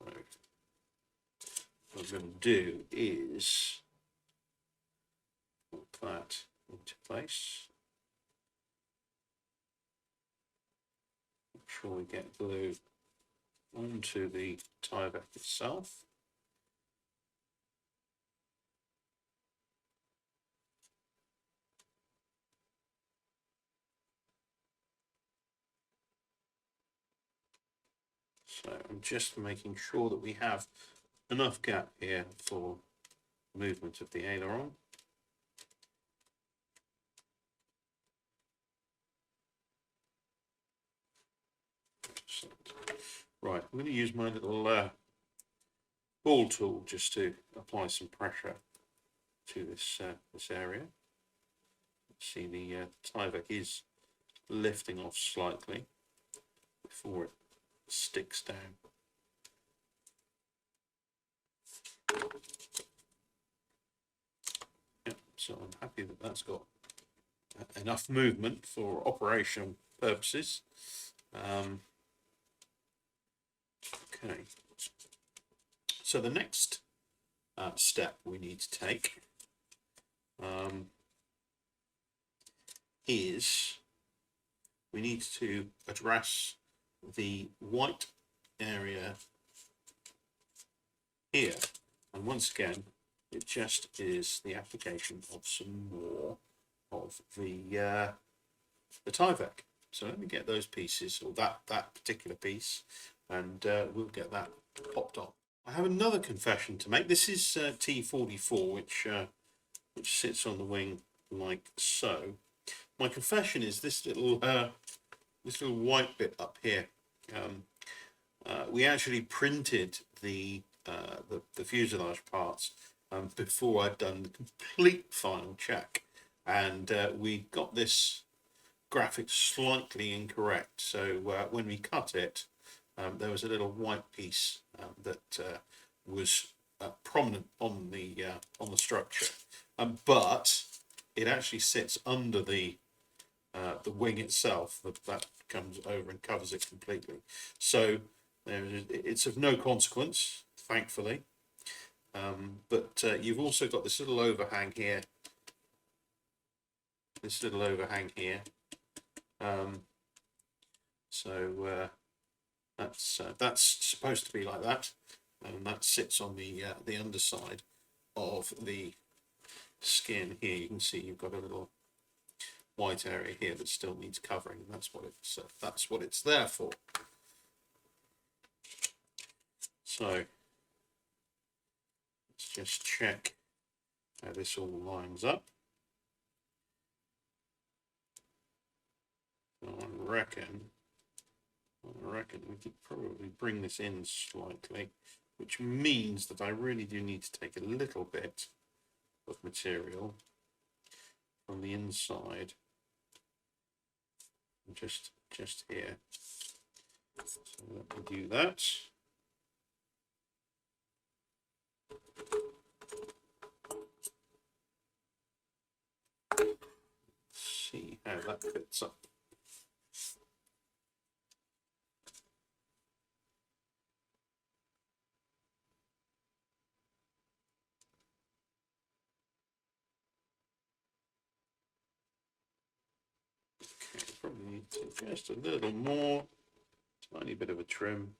what I'm going to do is put that into place. Make sure we get glue onto the Tyvek itself. So I'm just making sure that we have enough gap here for movement of the aileron. Right, I'm going to use my little ball tool just to apply some pressure to this area. See, the Tyvek is lifting off slightly before it sticks down. Yeah, so I'm happy that that's got enough movement for operational purposes. Okay, so the next step we need to take is we need to address the white area here, and once again it just is the application of some more of the Tyvek. So let me get those pieces, or that particular piece, and we'll get that popped on. I have another confession to make. This is T44, which sits on the wing like so. My confession is this little white bit up here. We actually printed the fuselage parts before I'd done the complete final check, and we got this graphic slightly incorrect. So when we cut it, there was a little white piece that was prominent on the structure, but it actually sits under the wing itself. That comes over and covers it completely. So it's of no consequence, thankfully. But you've also got this little overhang here. So that's supposed to be like that, and that sits on the underside of the skin here. You can see you've got a little white area here that still needs covering, and that's what it's there for. So let's just check how this all lines up. So I reckon we could probably bring this in slightly, which means that I really do need to take a little bit of material from the inside, just here. So let me do that. See how that fits up. Okay, probably need to just a little more, tiny bit of a trim.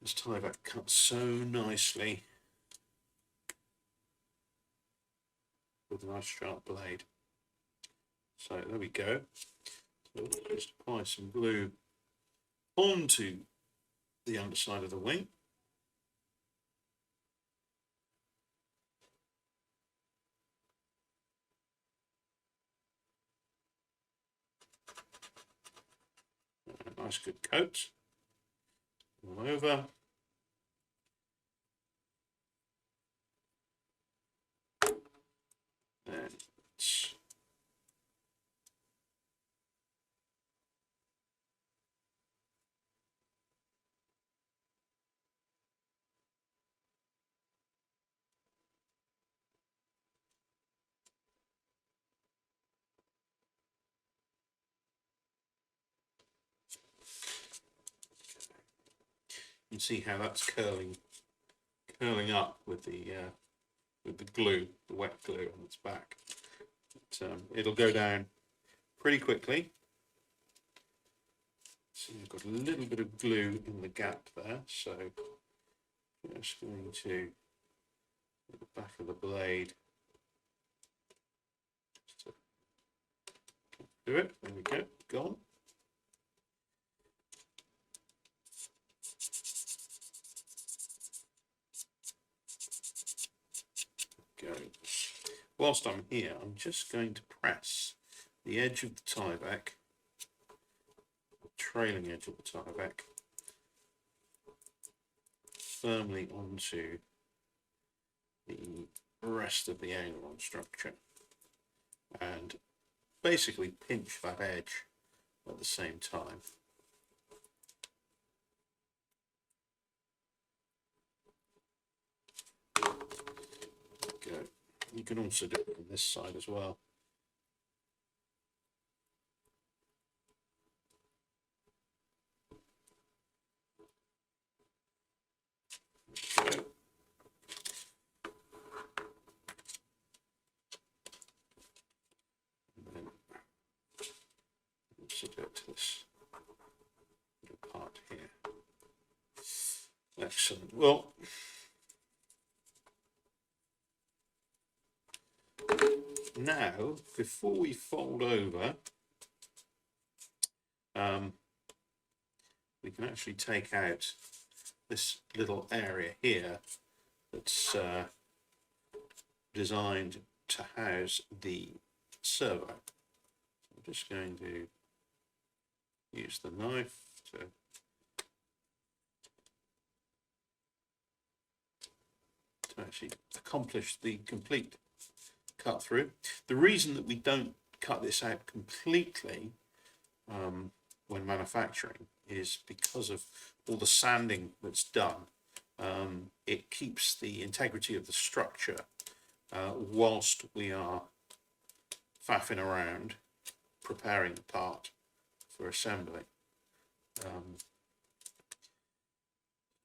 This tie back cuts so nicely with a nice sharp blade. So there we go. So just apply some glue onto the underside of the wing. A nice good coat all over. And you can see how that's curling up with the glue, the wet glue on its back. But, it'll go down pretty quickly. So you've got a little bit of glue in the gap there, so just going to the back of the blade just to do it. There we go, gone. Go. Whilst I'm here, I'm just going to press the edge of the tie back, the trailing edge of the tie back, firmly onto the rest of the aileron structure, and basically pinch that edge at the same time. Go. You can also do it on this side as well. Go. And then also do it to this little part here. Excellent. Well, now, before we fold over, we can actually take out this little area here that's designed to house the servo. I'm just going to use the knife to actually accomplish the complete cut through. The reason that we don't cut this out completely when manufacturing is because of all the sanding that's done. It keeps the integrity of the structure whilst we are faffing around preparing the part for assembly. There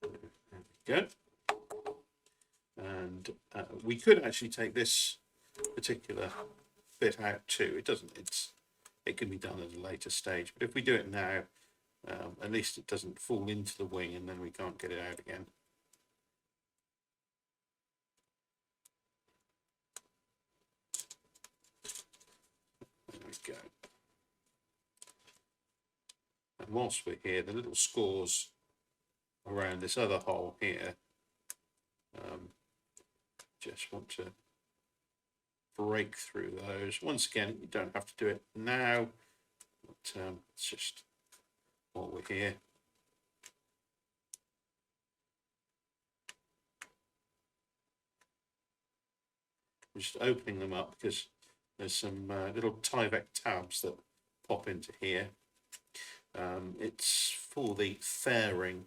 we go. And we could actually take this particular bit out too. It can be done at a later stage, but if we do it now, at least it doesn't fall into the wing and then we can't get it out again. There we go. And whilst we're here, the little scores around this other hole here, just want to break through those. Once again, you don't have to do it now, but it's just while we're here. I'm just opening them up because there's some little Tyvek tabs that pop into here. It's for the fairing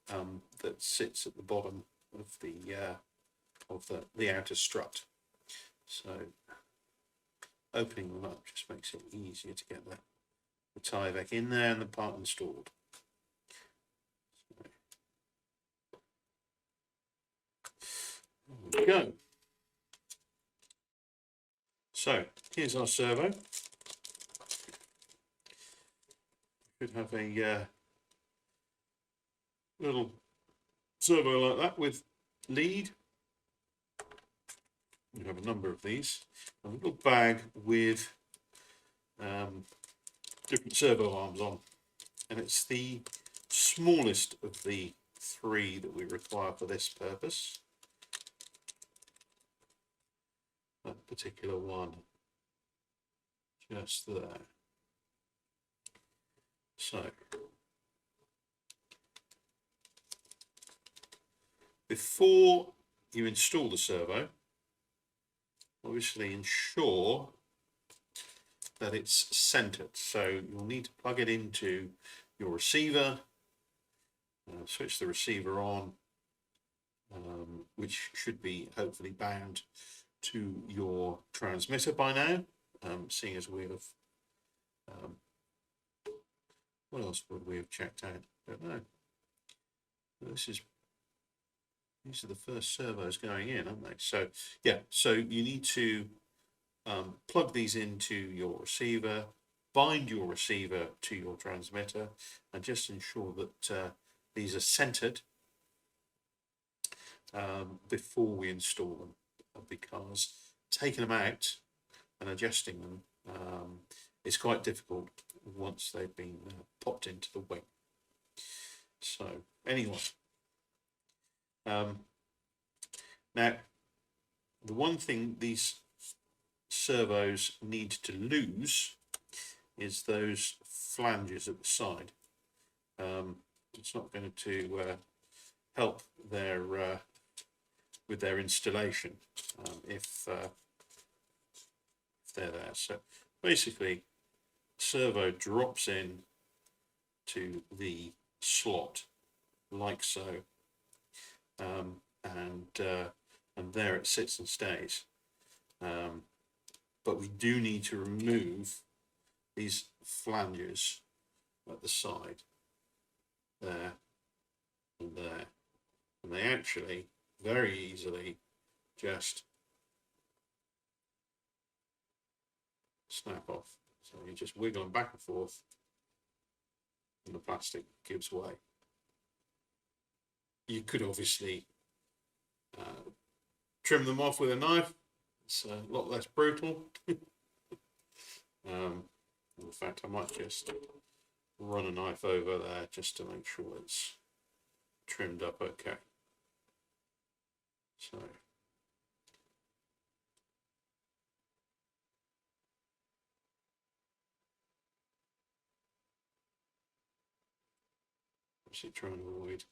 that sits at the bottom of the outer strut. So opening them up just makes it easier to get the tie back in there and the part installed. There we go. So here's our servo. Should have a little servo like that with lead. We have a number of these. A little bag with different servo arms on, and it's the smallest of the 3 that we require for this purpose. That particular one, just there. So before you install the servo, obviously ensure that it's centered. So you'll need to plug it into your receiver, switch the receiver on, which should be hopefully bound to your transmitter by now, seeing as we have, what else would we have checked out? I don't know. These are the first servos going in, aren't they? So yeah, so you need to plug these into your receiver, bind your receiver to your transmitter, and just ensure that these are centered before we install them, because taking them out and adjusting them is quite difficult once they've been popped into the wing. So anyway, now the one thing these servos need to lose is those flanges at the side. It's not going to help their with their installation if they're there. So basically, servo drops in to the slot like so, and there it sits and stays. But we do need to remove these flanges at the side, there and there, and they actually very easily just snap off. So you just wiggle them back and forth and the plastic gives way. You could obviously trim them off with a knife. It's a lot less brutal. In fact, I might just run a knife over there just to make sure it's trimmed up okay. So obviously trying to avoid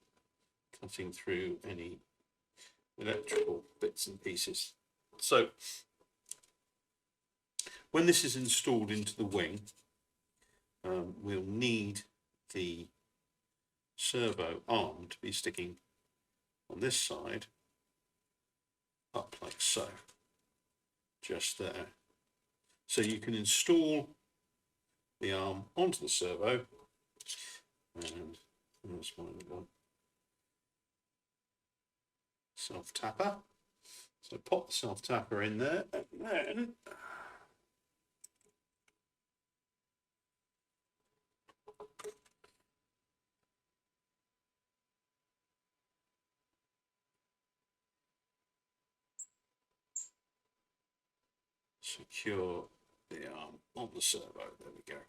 cutting through any electrical bits and pieces. So when this is installed into the wing, we'll need the servo arm to be sticking on this side up like so, just there. So you can install the arm onto the servo, and there's my little self-tapper. So pop the self-tapper in there, and then secure the arm on the servo. There we go.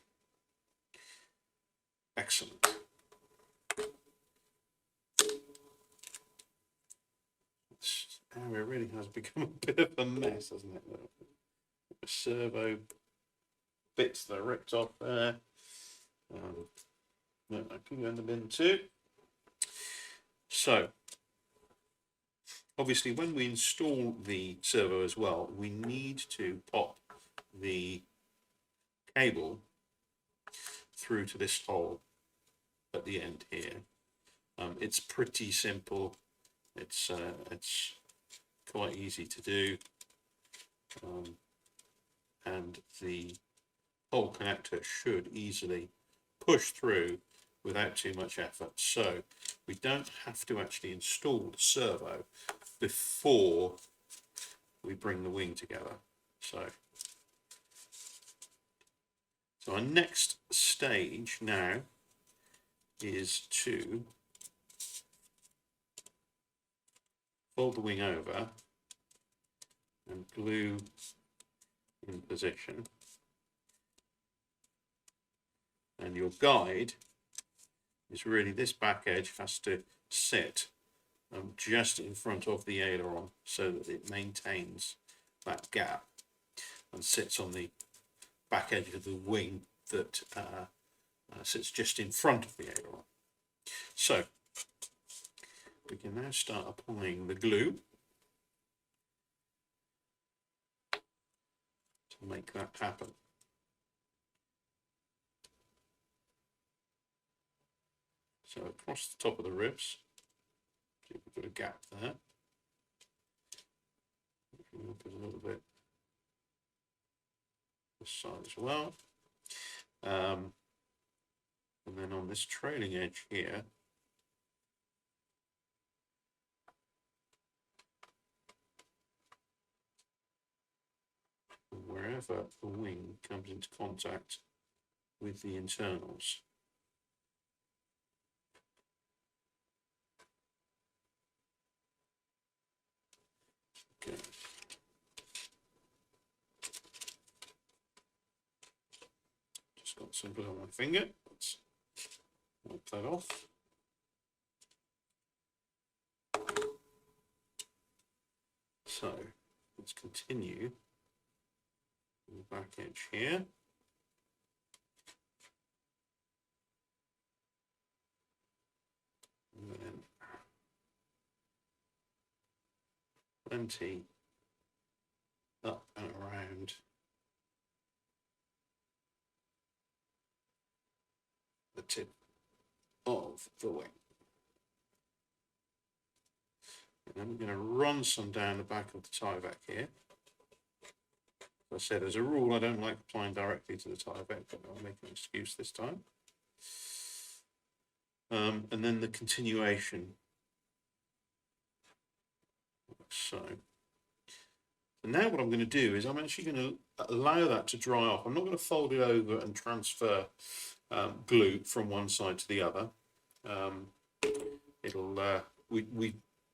Excellent. This area really has become a bit of a mess, hasn't it? The servo bits that are ripped off there. I can go in the bin too. So obviously, when we install the servo as well, we need to pop the cable through to this hole at the end here. It's pretty simple. It's quite easy to do, and the hole connector should easily push through without too much effort. So we don't have to actually install the servo before we bring the wing together. So our next stage now is to fold the wing over and glue in position. And your guide is really this back edge has to sit just in front of the aileron so that it maintains that gap and sits on the back edge of the wing that sits just in front of the aileron. So we can now start applying the glue to make that happen. So across the top of the ribs, see if we've got a gap there. We'll put a little bit this side as well. And then on this trailing edge here, wherever the wing comes into contact with the internals. Okay. Just got some glue on my finger. Let's wipe that off. So let's continue the back edge here. And then plenty up and around the tip of the wing. And then we're going to run some down the back of the tie back here. As I said, as a rule, I don't like applying directly to the tie back, but I'll make an excuse this time. And then the continuation. So now what I'm going to do is I'm actually going to allow that to dry off. I'm not going to fold it over and transfer glue from one side to the other.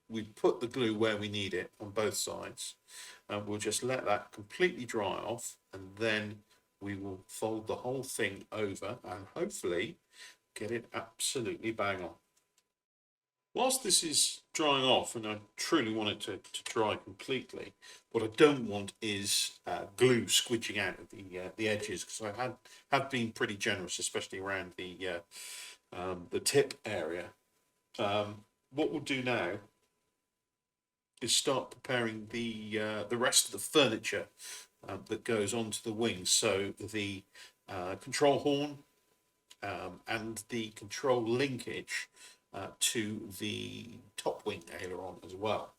We put the glue where we need it on both sides. We'll just let that completely dry off, and then we will fold the whole thing over and hopefully get it absolutely bang on. Whilst this is drying off, and I truly want it to dry completely, what I don't want is glue squidging out of the edges, because I have been pretty generous, especially around the tip area. What we'll do now is start preparing the rest of the furniture that goes onto the wings. So the control horn and the control linkage to the top wing aileron as well,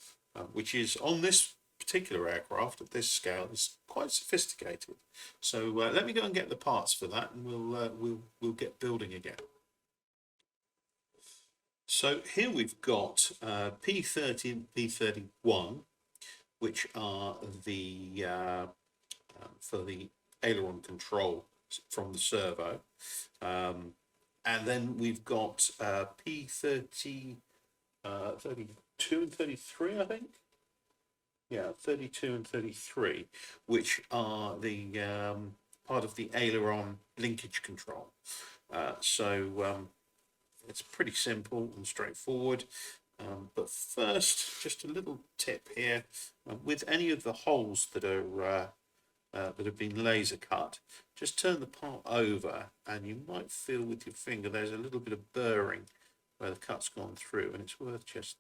which is on this particular aircraft at this scale is quite sophisticated. So let me go and get the parts for that, and we'll get building again. So here we've got P30 and P31, which are the for the aileron control from the servo. And then we've got P30, 32 and 33, I think. Yeah, 32 and 33, which are the part of the aileron linkage control. It's pretty simple and straightforward. But first, just a little tip here: with any of the holes that are that have been laser cut, just turn the part over, and you might feel with your finger there's a little bit of burring where the cut's gone through, and it's worth just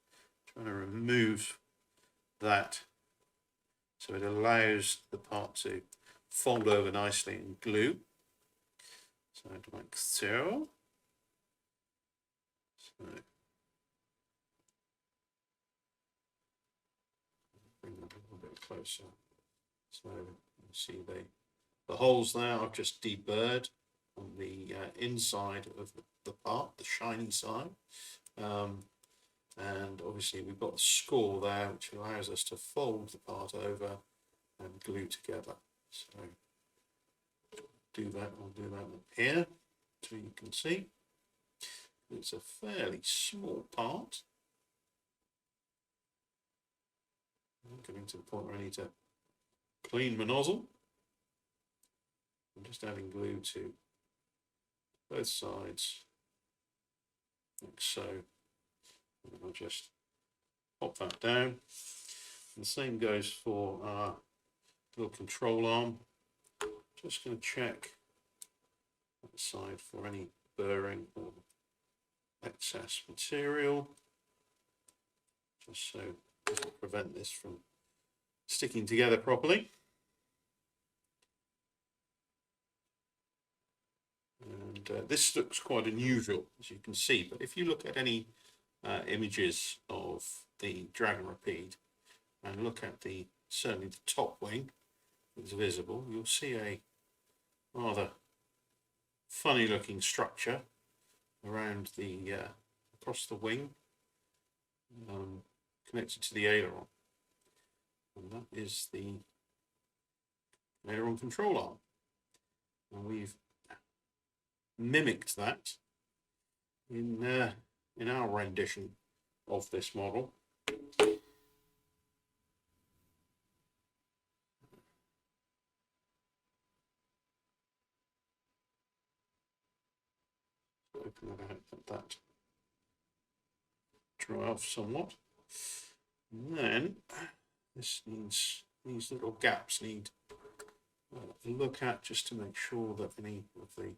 trying to remove that so it allows the part to fold over nicely and glue. So like so. So bring that a little bit closer. So you see the holes there I've just deburred on the inside of the part, the shiny side. And obviously we've got the score there, which allows us to fold the part over and glue together. So do that, I'll do that up here so you can see. It's a fairly small part. I'm getting to the point where I need to clean my nozzle. I'm just adding glue to both sides, like so. And I'll just pop that down. And the same goes for our little control arm. Just going to check that side for any burring or excess material, just so to prevent this from sticking together properly. And this looks quite unusual, as you can see, but if you look at any images of the Dragon Rapide and look at certainly the top wing that's visible, you'll see a rather funny looking structure around the across the wing, connected to the aileron, and that is the aileron control arm. And we've mimicked that in our rendition of this model. Open that out, let that dry off somewhat. And then this needs, these little gaps need a look at, just to make sure that any of the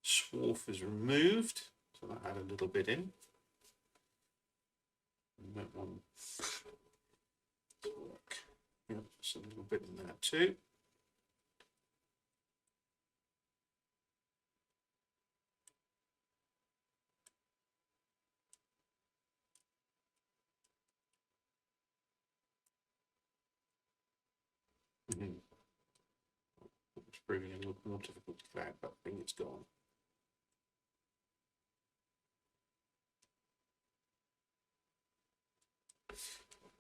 swarf is removed. So that add a little bit in. And that one work. Yeah, just a little bit in there too. It's proving a little more difficult to get out, but I think it's gone.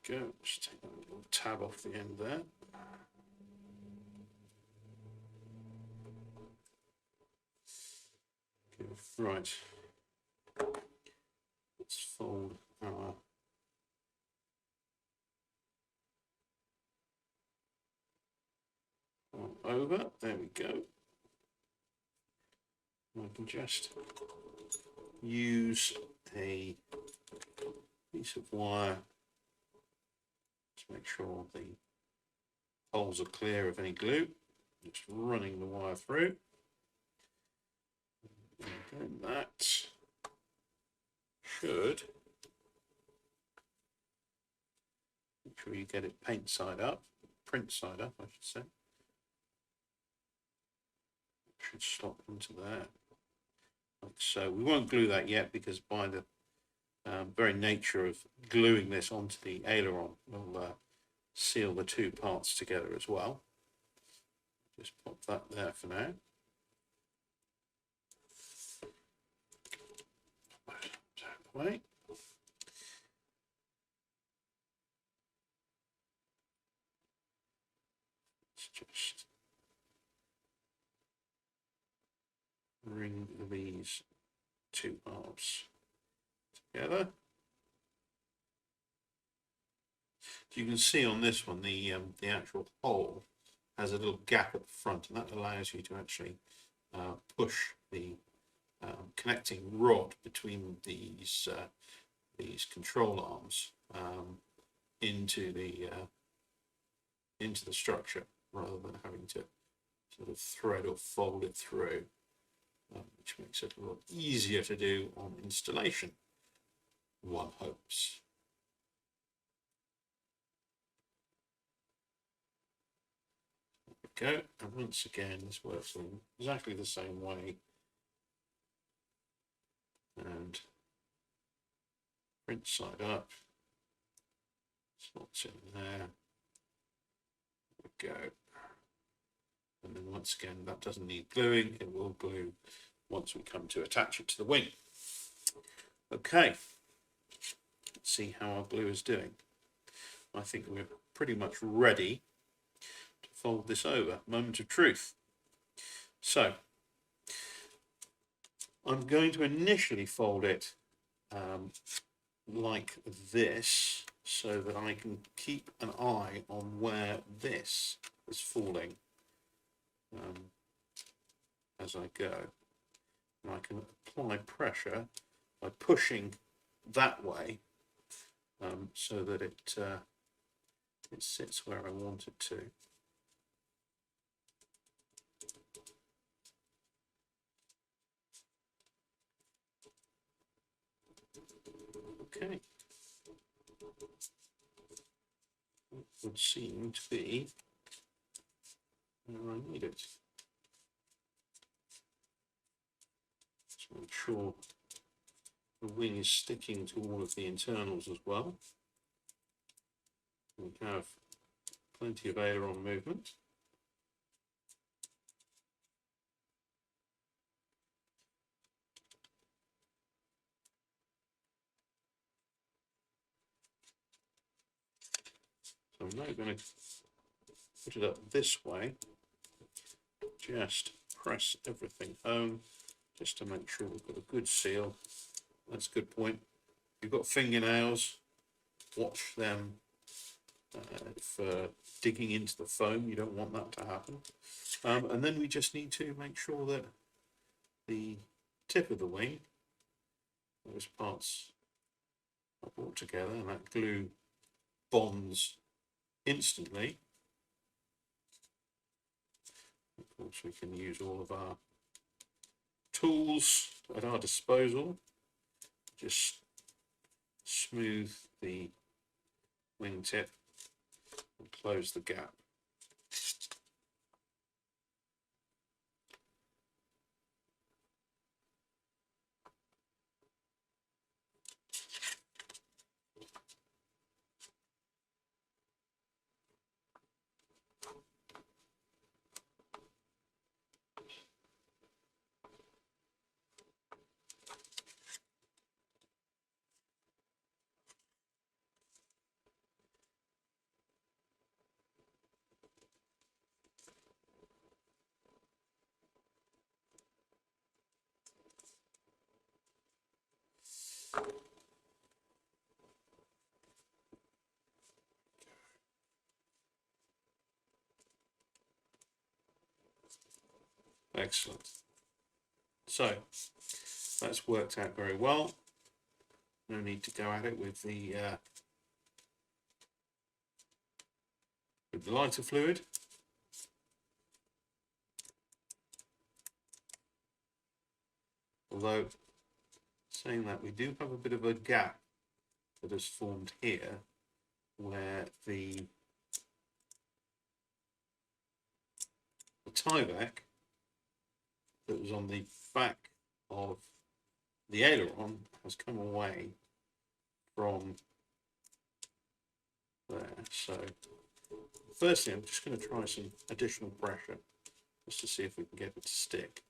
Go, just take that little tab off the end there. Okay, right. Let's fold our over. There we go. I can just use a piece of wire to make sure the holes are clear of any glue. Just running the wire through. And then that should, make sure you get it print side up, I should say. Should slot into there, like so. We won't glue that yet, because by the very nature of gluing this onto the aileron, we'll seal the two parts together as well. Just pop that there for now. Away. Let's just bring these two halves together. So you can see on this one the actual hole has a little gap at the front, and that allows you to actually push the connecting rod between these control arms into the structure, rather than having to sort of thread or fold it through, which makes it a lot easier to do on installation, one hopes. go. And once again, this works in exactly the same way. And print side up. Slots in there. There we go. And then once again, that doesn't need gluing. It will glue once we come to attach it to the wing. Okay. Let's see how our glue is doing. I think we're pretty much ready to fold this over. Moment of truth. So I'm going to initially fold it like this, so that I can keep an eye on where this is falling as I go. And I can apply pressure by pushing that way so that it sits where I want it to. Okay. It would seem to be where I need it. Just make sure the wing is sticking to all of the internals as well. We have plenty of aileron movement. So I'm now going to put it up this way, just press everything home, just to make sure we've got a good seal. That's a good point. If you've got fingernails, watch them for digging into the foam. You don't want that to happen. And then we just need to make sure that the tip of the wing, those parts are brought together, and that glue bonds instantly. Of course, we can use all of our tools at our disposal. Just smooth the wingtip and close the gap. Excellent. So that's worked out very well. No need to go at it with the lighter fluid. Although, saying that, we do have a bit of a gap that has formed here, where the tieback that was on the back of the aileron has come away from there. So firstly, I'm just going to try some additional pressure just to see if we can get it to stick.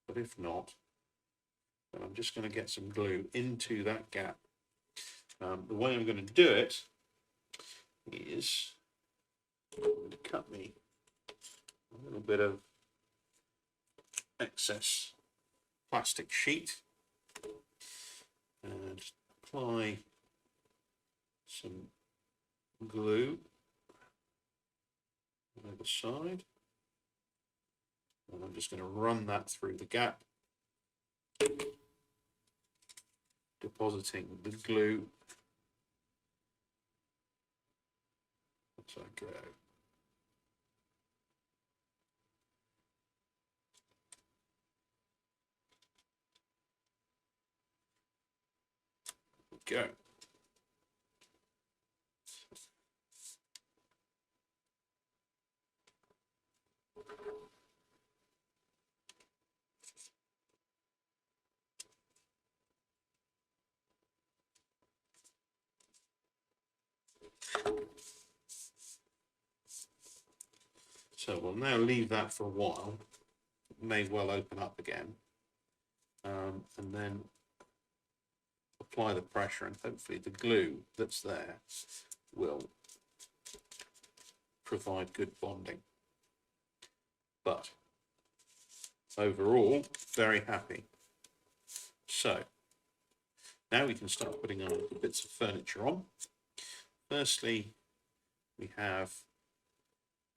But if not, then I'm just going to get some glue into that gap. The way I'm going to do it is I'm going to cut me a little bit of excess plastic sheet and apply some glue on either side, and I'm just going to run that through the gap, depositing the glue as I go. Go. So we'll now leave that for a while. It may well open up again. And then apply the pressure, and hopefully the glue that's there will provide good bonding. But overall, very happy. So now we can start putting our bits of furniture on. Firstly, we have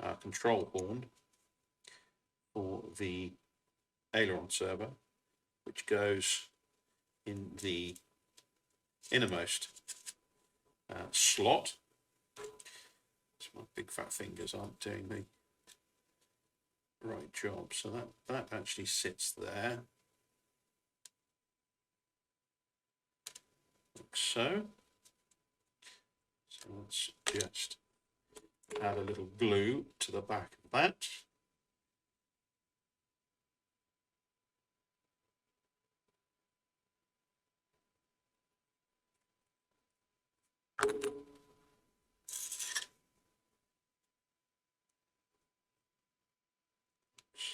our control horn for the aileron servo, which goes in the innermost slot. So my big fat fingers aren't doing the right job. So that actually sits there, like so. So let's just add a little glue to the back of that.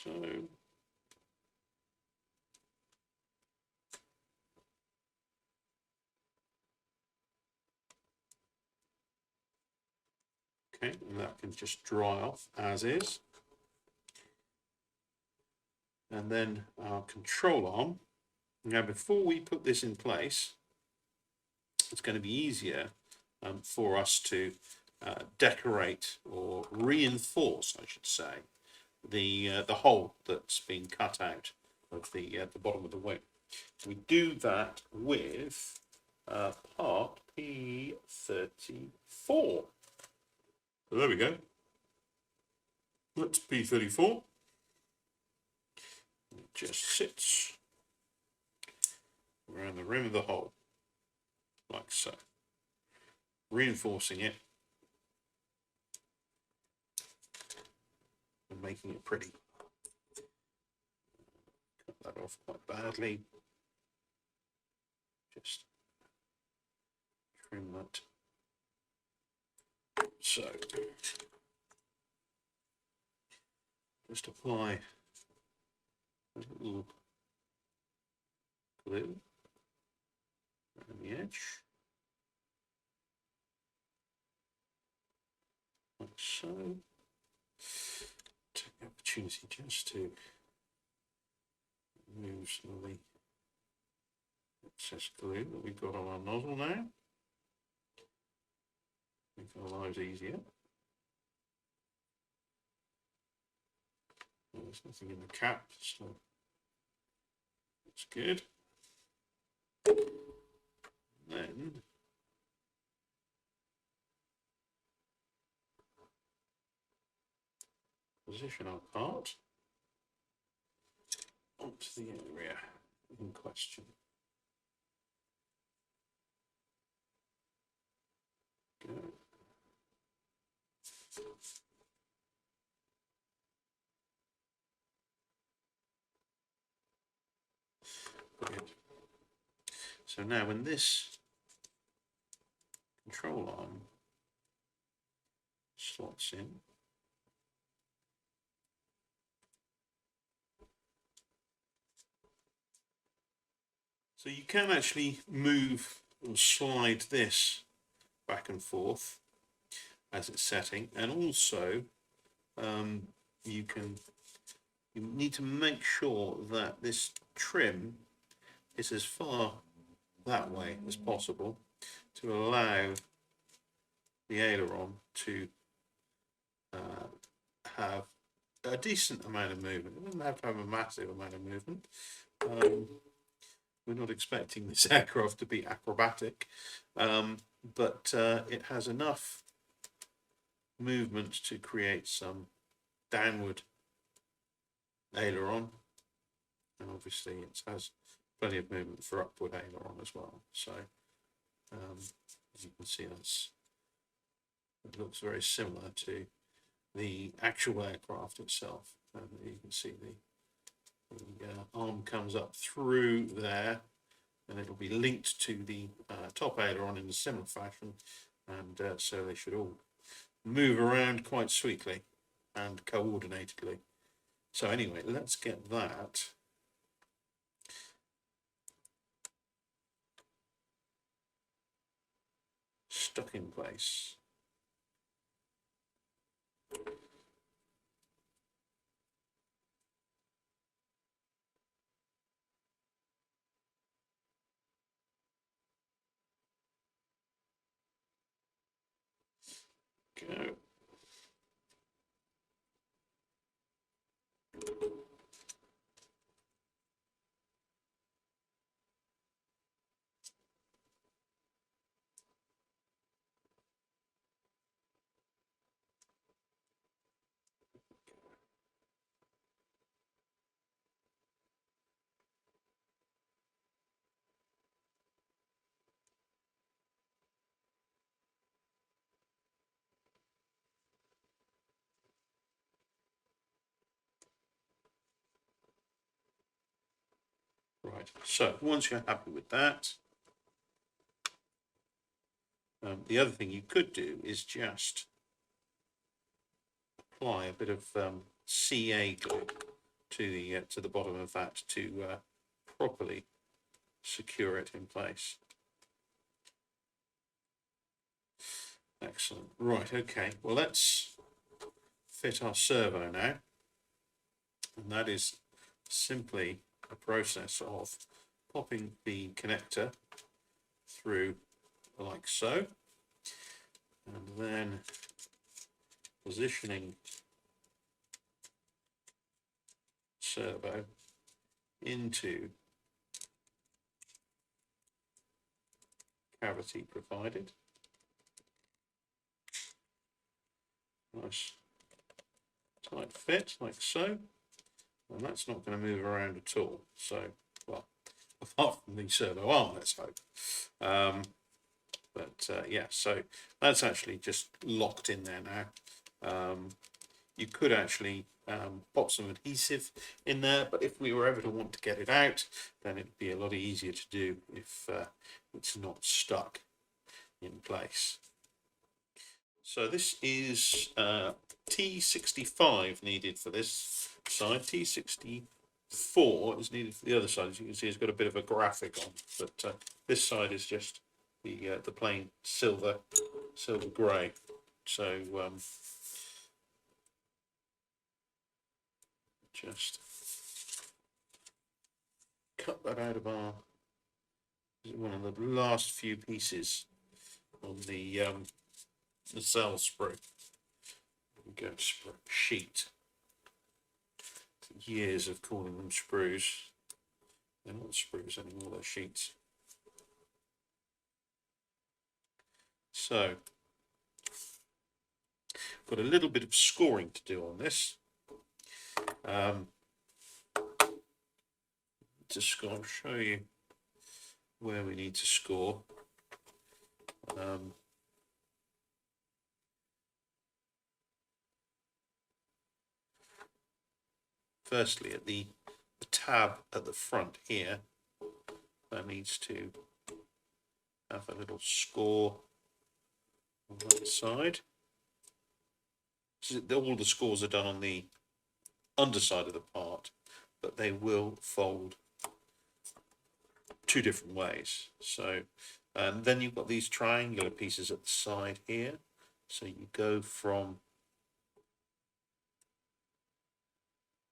So okay, and that can just dry off as is. And then our control arm. Now, before we put this in place, it's going to be easier for us to decorate or reinforce, I should say, the hole that's been cut out of the bottom of the wing. We do that with part P34. So there we go. That's P34. It just sits around the rim of the hole, like so, reinforcing it and making it pretty. Cut that off quite badly. Just trim that. So just apply a little glue around the edge, like so. Take the opportunity just to remove some of the excess glue that we've got on our nozzle now. Make our lives easier. There's nothing in the cap, so that's good. Then position our part onto the area in question. Go. Brilliant. So now when this control arm slots in, so you can actually move and slide this back and forth as it's setting, and also you need to make sure that this trim is as far that way as possible to allow the aileron to have a decent amount of movement. It doesn't have to have a massive amount of movement. We're not expecting this aircraft to be acrobatic, but it has enough movement to create some downward aileron, and obviously it has plenty of movement for upward aileron as well. So as you can see, it looks very similar to the actual aircraft itself. And you can see the arm comes up through there, and it'll be linked to the top aileron in a similar fashion, and so they should all move around quite sweetly and coordinatedly. So anyway, let's get that stuck in place. Go. Right, so once you're happy with that, the other thing you could do is just apply a bit of CA glue to the bottom of that to properly secure it in place. Excellent. Right, okay. Well, let's fit our servo now. And that is simply a process of popping the connector through like so, and then positioning servo into cavity provided. Nice tight fit like so, and that's not going to move around at all. So, well, apart from the servo arm, let's hope. Yeah, so that's actually just locked in there now. You could actually pop some adhesive in there, but if we were ever to want to get it out, then it'd be a lot easier to do if it's not stuck in place. So this is T65 needed for this side. T64 is needed for the other side. As you can see, it's got a bit of a graphic on, but this side is just the plain silver grey. So just cut that out of one of the last few pieces on the cell sprue. Go sheet. Years of calling them sprues. They're not sprues anymore, they're sheets. So, got a little bit of scoring to do on this. Just going to show you where we need to score. Firstly, at the tab at the front here, that needs to have a little score on that side. All the scores are done on the underside of the part, but they will fold two different ways. So, and then you've got these triangular pieces at the side here. So you go from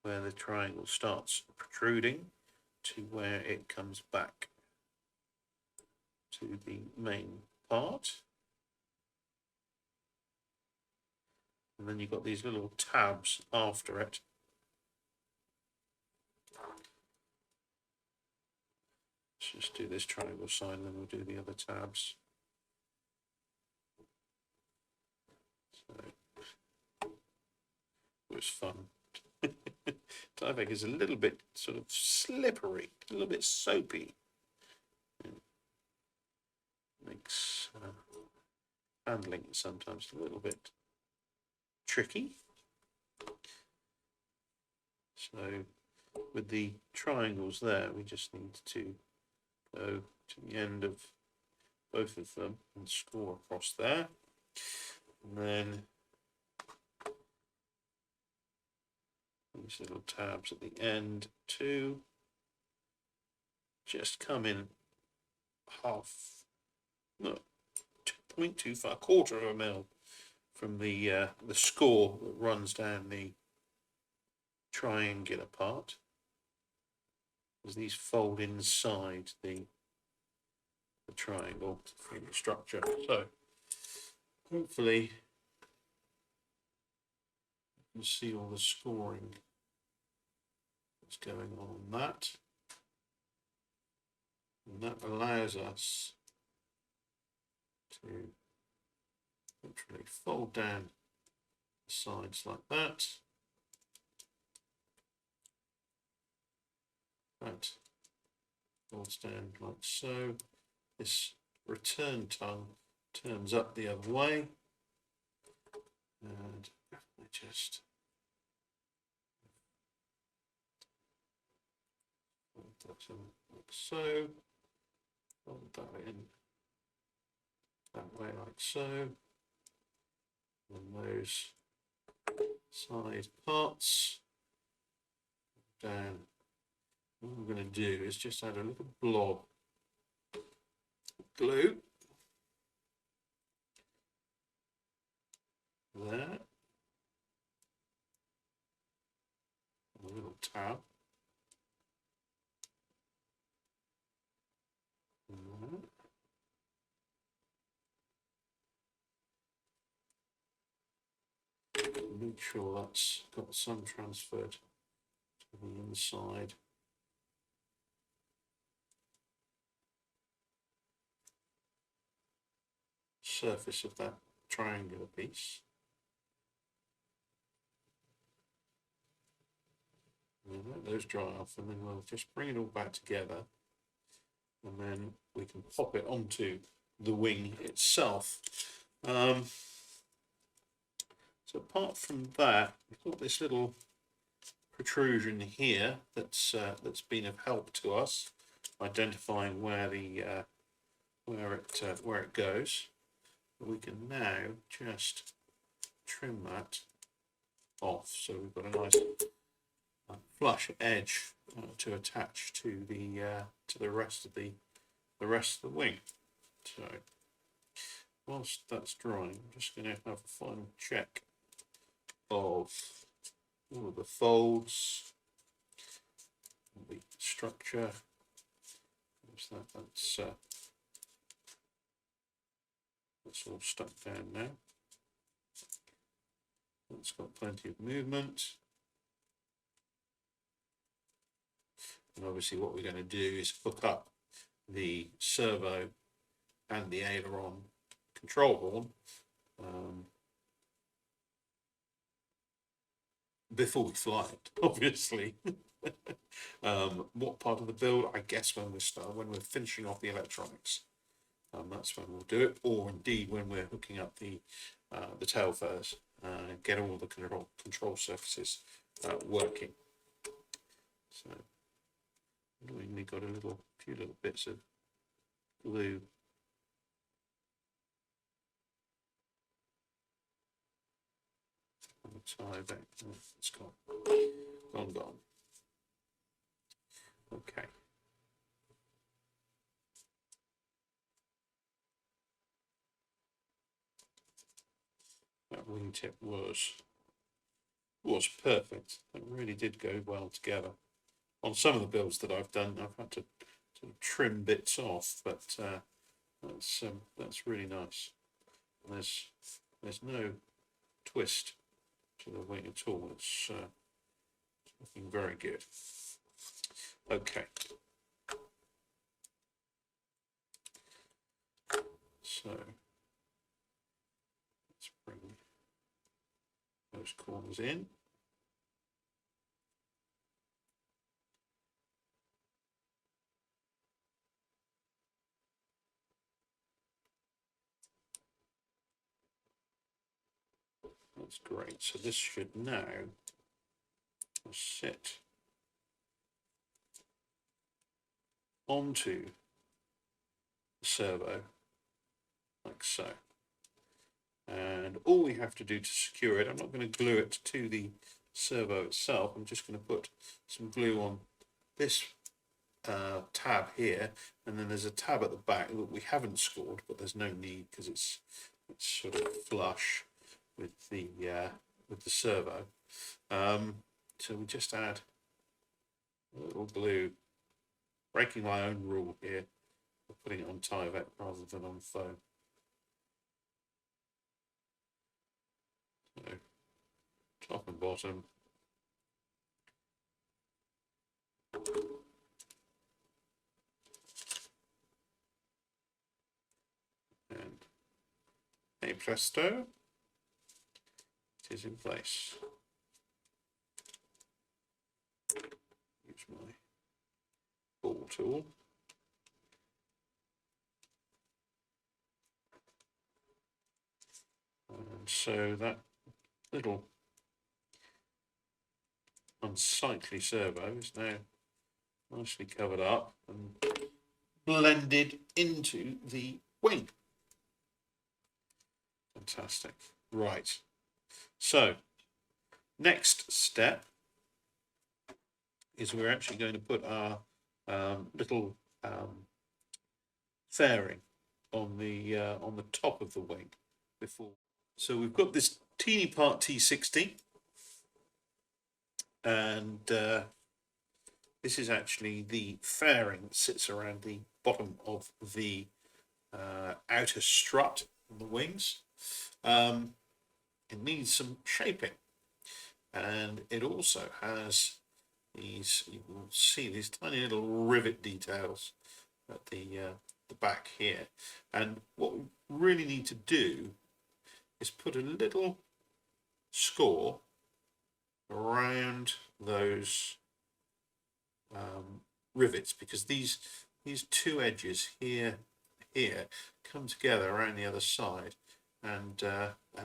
where the triangle starts protruding to where it comes back to the main part. And then you've got these little tabs after it. Let's just do this triangle side and then we'll do the other tabs. So, it was fun. Tyvek is a little bit sort of slippery, a little bit soapy. Makes handling it sometimes a little bit tricky. So with the triangles there, we just need to go to the end of both of them and score across there. And then these little tabs at the end too. Just come in half, no, 0.25, quarter of a mil from the score that runs down the triangular part, as these fold inside the triangle for the structure. So hopefully you can see all the scoring that's going on that, and that allows us to literally fold down the sides like that. That folds down like so. This return tongue turns up the other way, and I just fold that in like so, fold that in that way like so, and those side parts down. What we're going to do is just add a little blob of glue there, a little tab, make sure that's got some transferred to the inside. Surface of that triangular piece. And let those dry off, and then we'll just bring it all back together, and then we can pop it onto the wing itself. So apart from that, we've got this little protrusion here that's been of help to us identifying where the where it goes. We can now just trim that off, so we've got a nice flush edge to attach to the rest of the wing. So whilst that's drying, I'm just going to have a final check of all of the folds, the structure. That's all stuck down now. It's got plenty of movement. And obviously what we're going to do is hook up the servo and the aileron control horn before we fly it, obviously. What part of the build? I guess when we're finishing off the electronics. That's when we'll do it, or indeed when we're hooking up the tail feathers, get all the control surfaces working. So we got a few little bits of glue on the tie back. Oh, it's gone. Okay. That wingtip was perfect. It really did go well together. On some of the builds that I've done, I've had to sort of trim bits off, but that's really nice. There's no twist to the wing at all. It's looking very good. Okay. So let's bring those corners in. That's great. So this should now sit onto the servo like so. And all we have to do to secure it, I'm not going to glue it to the servo itself, I'm just going to put some glue on this tab here, and then there's a tab at the back that we haven't scored, but there's no need because it's sort of flush with the servo. So we just add a little glue, breaking my own rule here, of putting it on Tyvek rather than on foam. So top and bottom. And hey presto, it is in place. Use my ball tool. And so that little unsightly servo is now nicely covered up and blended into the wing. Fantastic. Right. So, next step is we're actually going to put our little fairing on the top of the wing before. So we've got this teeny part T60, and this is actually the fairing that sits around the bottom of the outer strut on the wings. It needs some shaping, and it also has these, you will see these tiny little rivet details at the back here, and what we really need to do is put a little score around those rivets, because these two edges here come together around the other side, and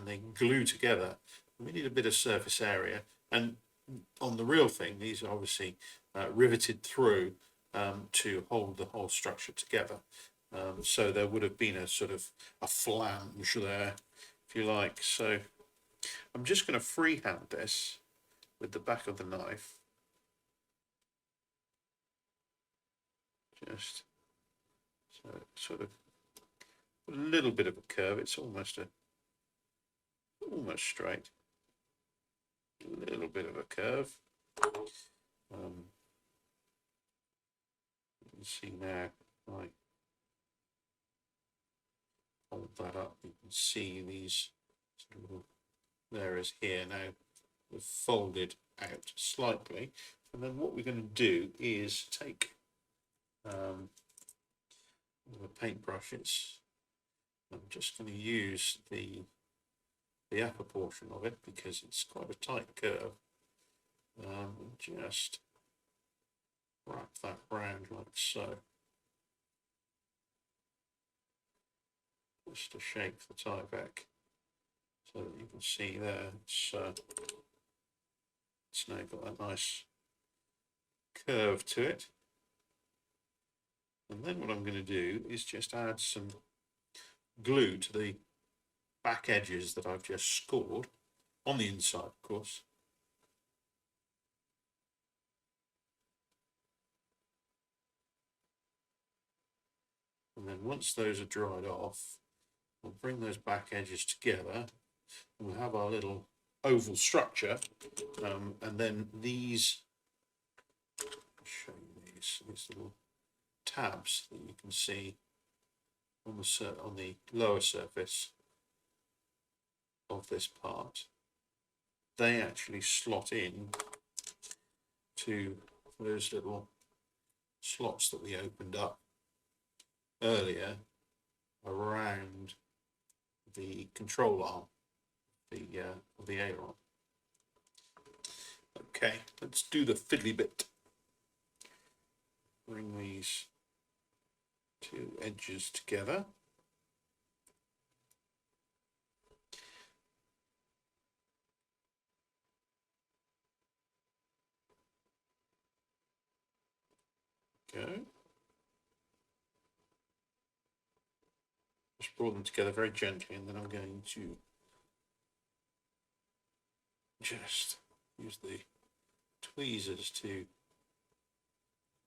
they glue together. We need a bit of surface area, and on the real thing, these are obviously riveted through to hold the whole structure together. So there would have been a sort of a flange there, if you like. So I'm just going to freehand this with the back of the knife. Just so it's sort of a little bit of a curve. It's almost straight. A little bit of a curve. You can see now, I hold that up, you can see these little areas here now we've folded out slightly, and then what we're going to do is take the paintbrushes. I'm just going to use the upper portion of it because it's quite a tight curve, and just wrap that round like so, just to shape the Tyvek so that you can see there it's now got a nice curve to it. And then what I'm going to do is just add some glue to the back edges that I've just scored on the inside, of course. And then once those are dried off, we'll bring those back edges together, and we'll have our little oval structure. And then these, I'll show you these little tabs that you can see on the lower surface of this part. They actually slot in to those little slots that we opened up earlier around the control arm of the aileron. Okay, let's do the fiddly bit. Bring these two edges together. Go. Just brought them together very gently, and then I'm going to just use the tweezers to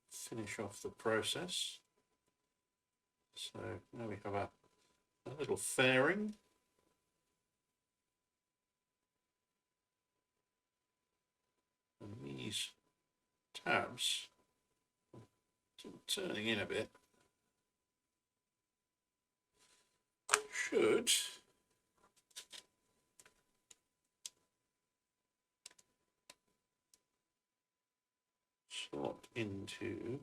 finish off the process. So now we have a little fairing. And these tabs, sort of turning in a bit, should slot into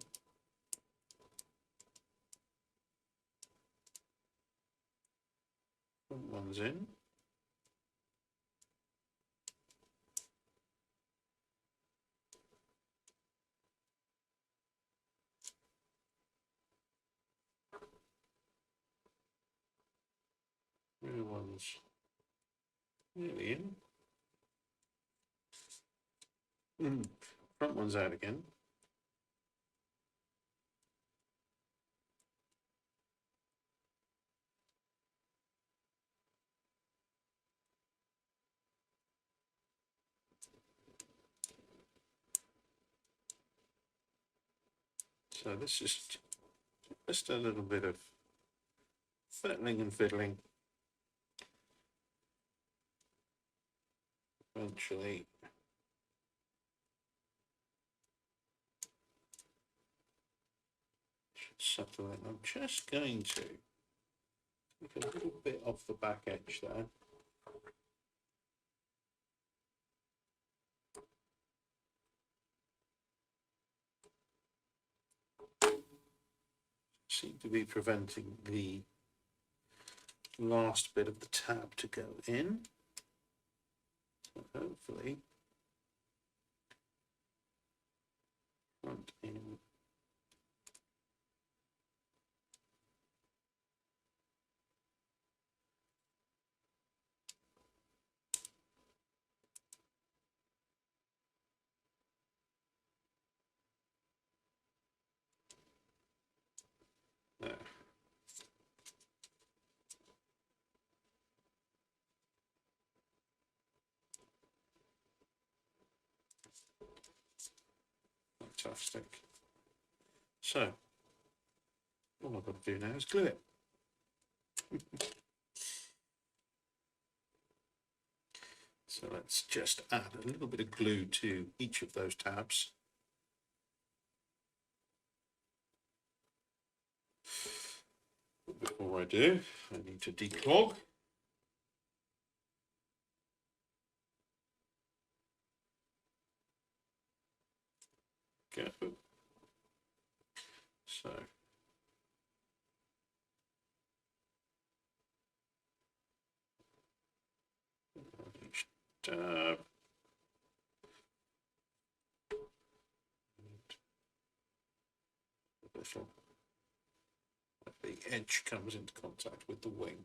front ones in. Rear ones nearly in. Front ones out again. So this is just a little bit of fettling and fiddling. Eventually should settle it. I'm just going to take a little bit off the back edge there. Seem to be preventing the last bit of the tab to go in. So hopefully front in. There. Fantastic. So all I've got to do now is glue it. So let's just add a little bit of glue to each of those tabs. But before I do, I need to declog. Careful. So each tab. Little, the edge comes into contact with the wing.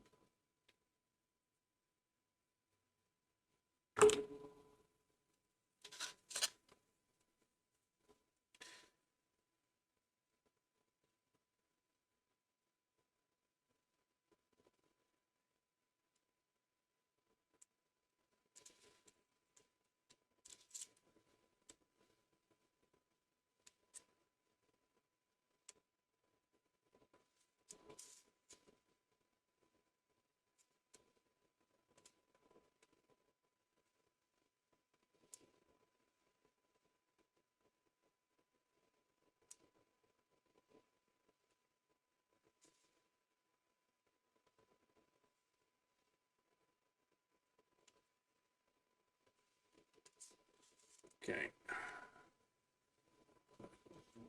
Okay.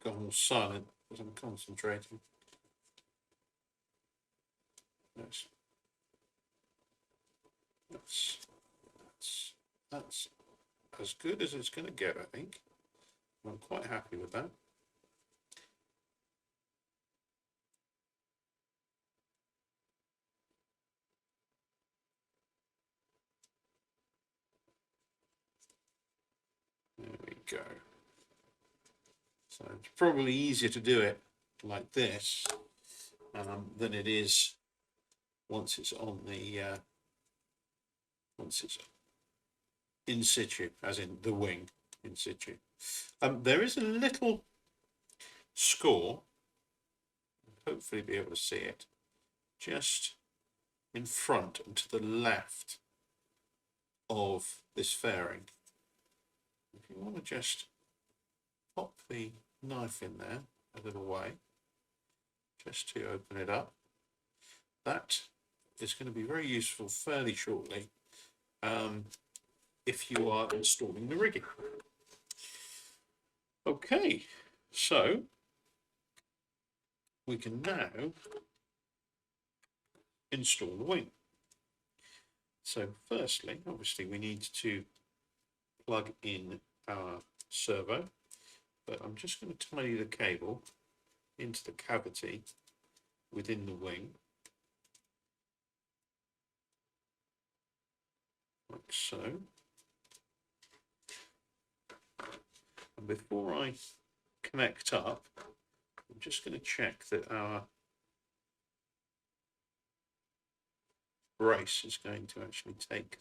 Gone all silent because I'm concentrating. That's as good as it's going to get, I think. I'm quite happy with that. There we go. So it's probably easier to do it like this than it is once it's on the once it's in situ, as in the wing in situ. There is a little score, hopefully be able to see it, just in front and to the left of this fairing. If you want to just pop the knife in there a little way, just to open it up, that is going to be very useful fairly shortly if you are installing the rigging. Okay, so we can now install the wing. So firstly, obviously we need to plug in our servo, but I'm just going to tie the cable into the cavity within the wing, like so. And before I connect up, I'm just going to check that our brace is going to actually take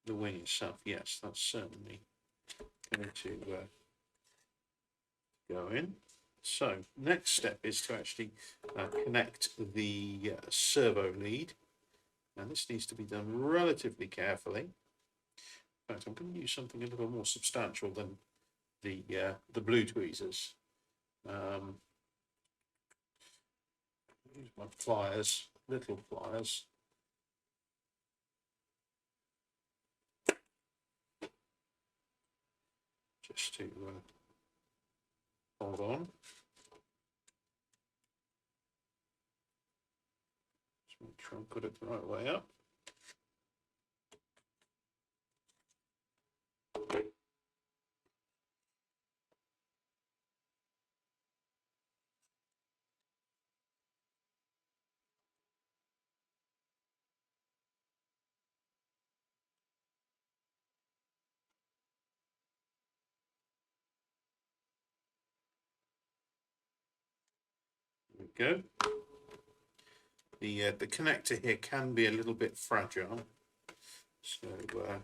the wing itself. Yes, that's certainly going to go in. So next step is to actually connect the servo lead. Now this needs to be done relatively carefully. In fact, I'm going to use something a little more substantial than the blue tweezers. Use my pliers, little pliers. Just to hold on. Just make sure I put it the right way up. There we go. The connector here can be a little bit fragile, so I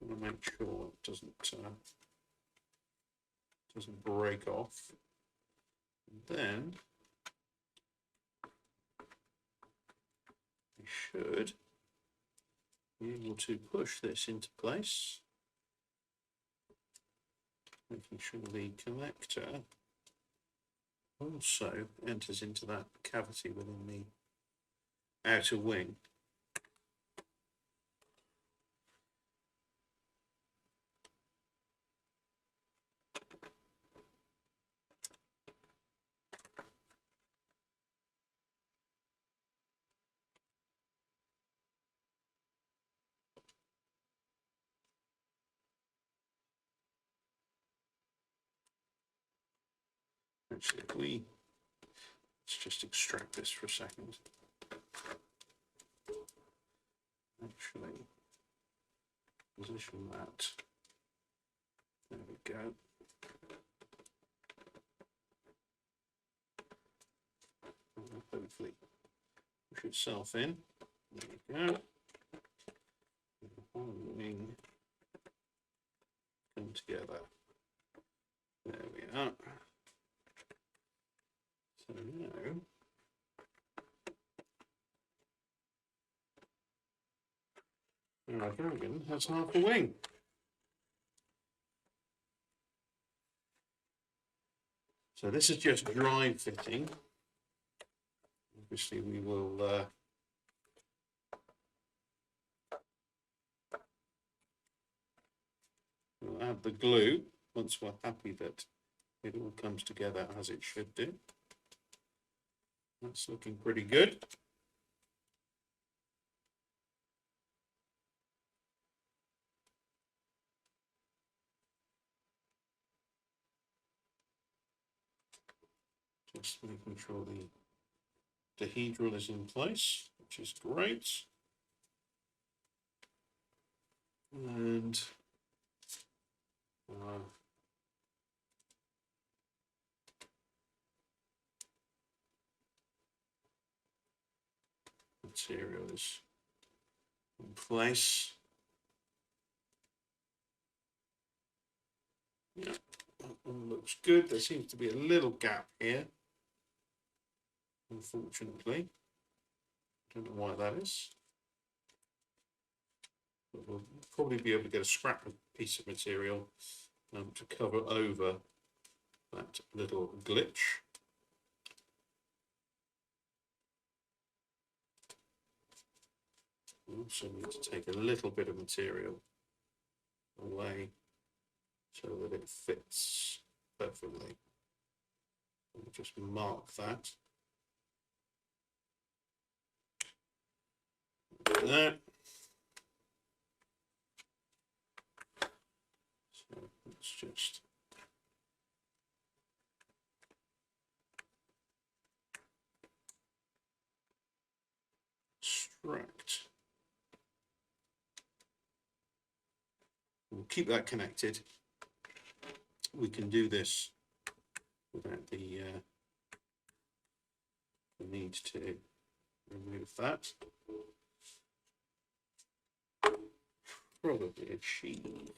want to make sure it doesn't break off. And then we should be able to push this into place, making sure the connector also enters into that cavity within the outer wing. Actually, let's just extract this for a second. Actually, position that. There we go. Hopefully, push itself in. There we go. The whole wing come together. There we are. So now our dragon has half a wing. So this is just dry fitting. Obviously we will we'll add the glue once we're happy that it all comes together as it should do. That's looking pretty good. Just making sure the dihedral is in place, which is great. And material is in place. Yeah, that one looks good. There seems to be a little gap here, unfortunately. Don't know why that is. But we'll probably be able to get a scrap piece of material to cover over that little glitch. We also need to take a little bit of material away so that it fits perfectly. We'll just mark that. Like that. So let's just extract. We'll keep that connected. We can do this without the need to remove that. Probably achieve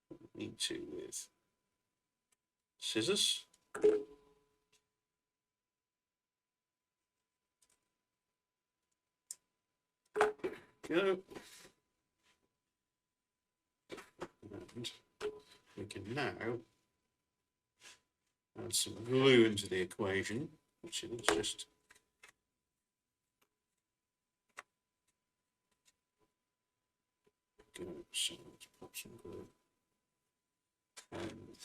what we need to with scissors. Go. And we can now add some glue into the equation. Actually, let's just go. So let's pop some glue and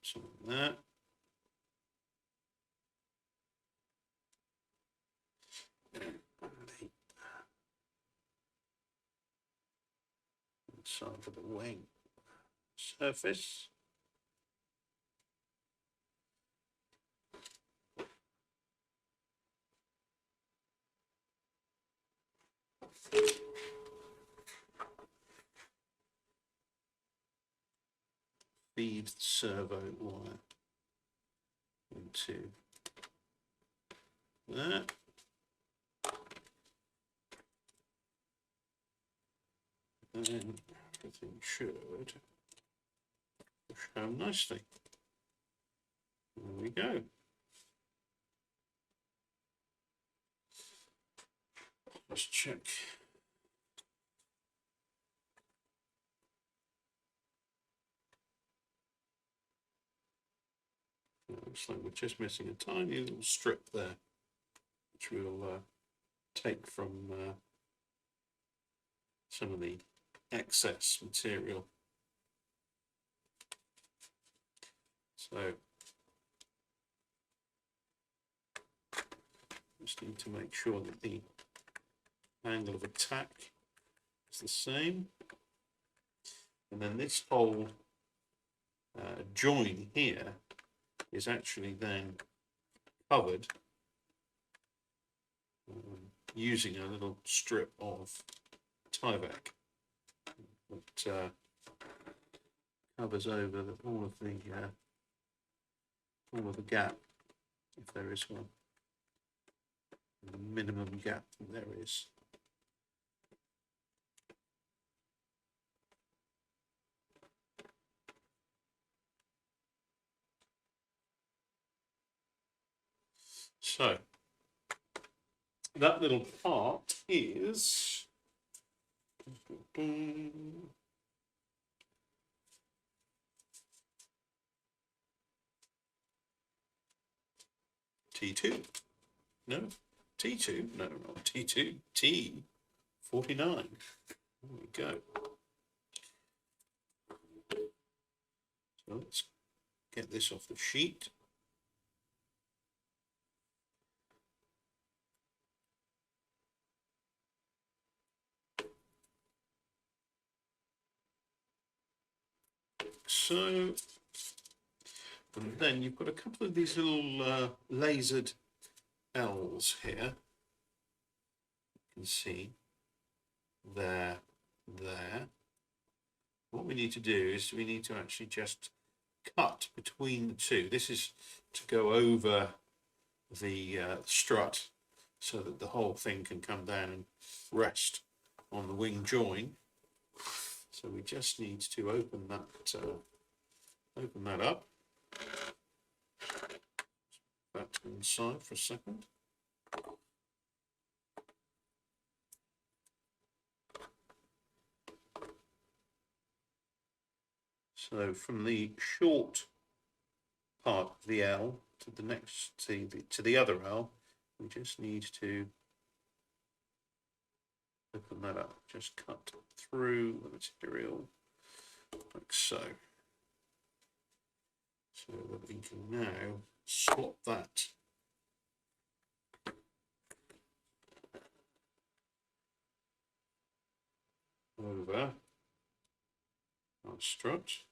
some of that. Side of the wing surface. Feed the servo wire into that. And then everything should push home nicely. There we go. Let's check. Looks like we're just missing a tiny little strip there, which we'll take from some of the excess material. So just need to make sure that the angle of attack is the same, and then this whole join here is actually then covered using a little strip of Tyvek that covers over all of the gap, if there is one, the minimum gap that there is. So that little part is T2. No, T2. No, not T2. T.89. There we go. So let's get this off the sheet. So, and then you've got a couple of these little lasered L's here. You can see there. What we need to do is we need to actually just cut between the two. This is to go over the strut so that the whole thing can come down and rest on the wing join. So we just need to open that up. That to one side for a second. So from the short part of the L to the next to the other L, we just need to open that up. Just cut through the material like so. So that we can now swap that over our strut.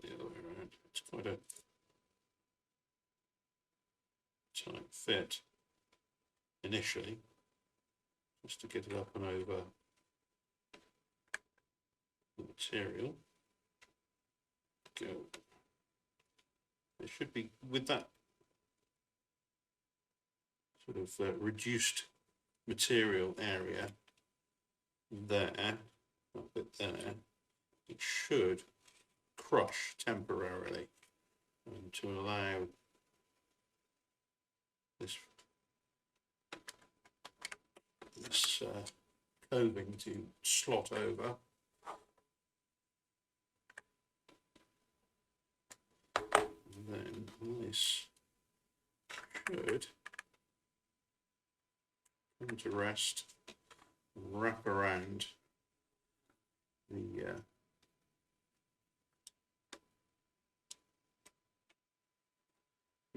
The other way around. It's quite a tight fit initially, just to get it up and over the material. Go. It should be with that sort of reduced material area there, that bit there. It should crush temporarily, and to allow this coving to slot over. And then this should come to rest and wrap around the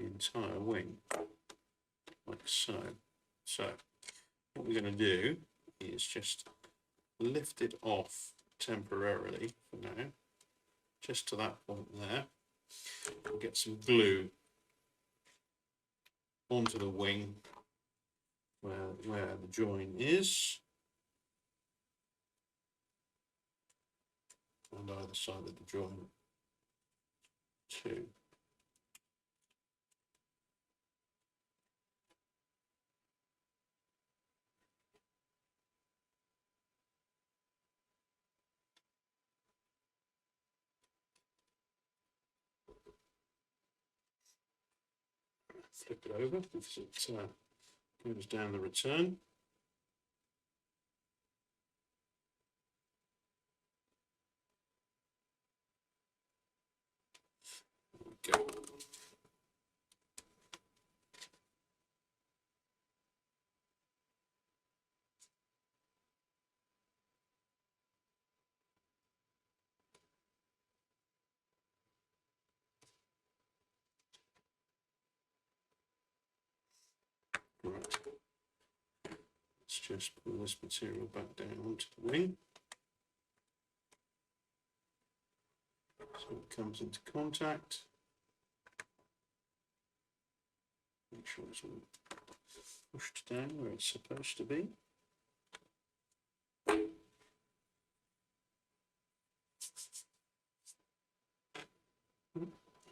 entire wing, like so. So what we're going to do is just lift it off temporarily for now, just to that point there. We'll get some glue onto the wing where the join is, and either side of the join too. Flip it over because it goes down the return. There we go. Right. Let's just pull this material back down onto the wing. So it comes into contact. Make sure it's all pushed down where it's supposed to be.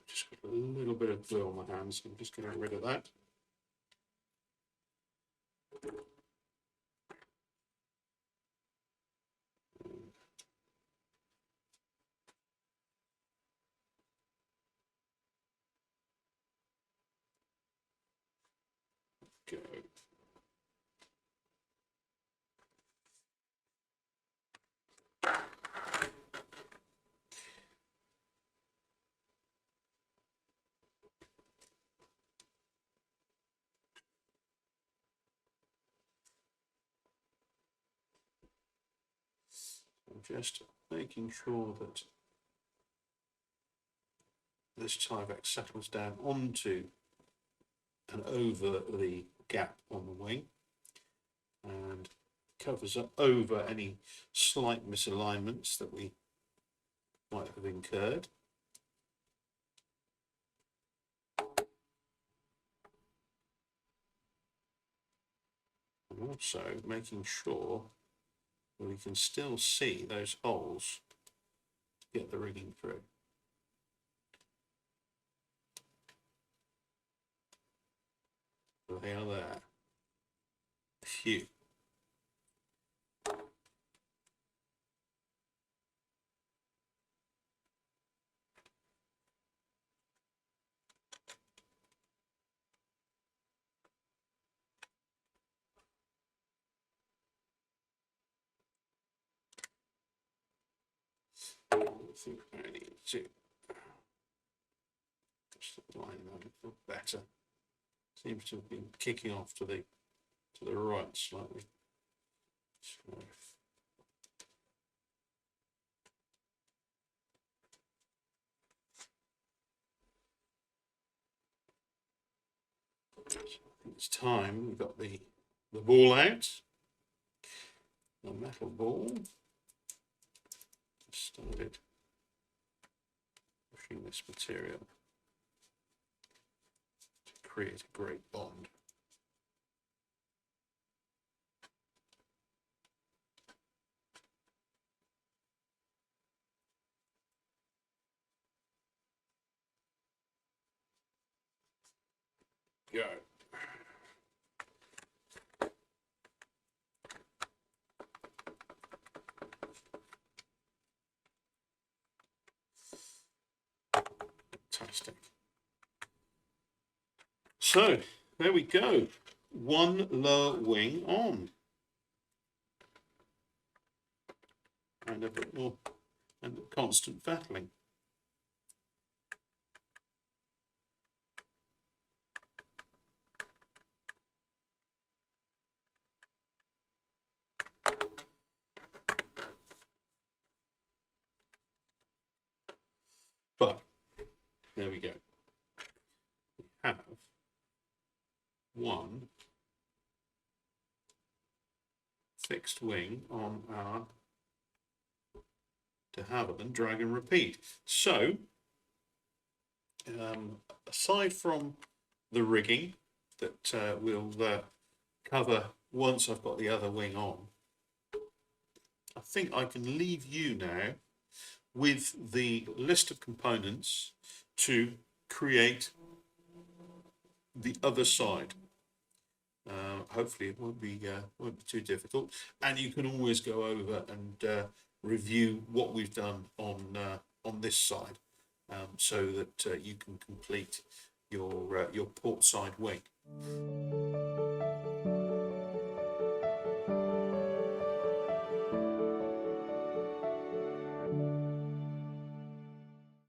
Just got a little bit of glue on my hands, so I'm just getting rid of that. Go. I'm just making sure that this Tyvek settles down onto and over the gap on the wing and covers up over any slight misalignments that we might have incurred. And also making sure that we can still see those holes to get the rigging through. So they are there. Phew. I think I need to just line that a little better. Seems to have been kicking off to the right slightly. So. I think it's time we got the ball out, the metal ball. Started pushing this material to create a great bond. Go. Fantastic. So there we go. One lower wing on. And a bit more, and constant fettling. But there we go. We have one fixed wing on our de Havilland Dragon Rapide. So, aside from the rigging that we'll cover once I've got the other wing on, I think I can leave you now with the list of components to create the other side. Hopefully it won't be too difficult, and you can always go over and review what we've done on this side, so that you can complete your port side wing.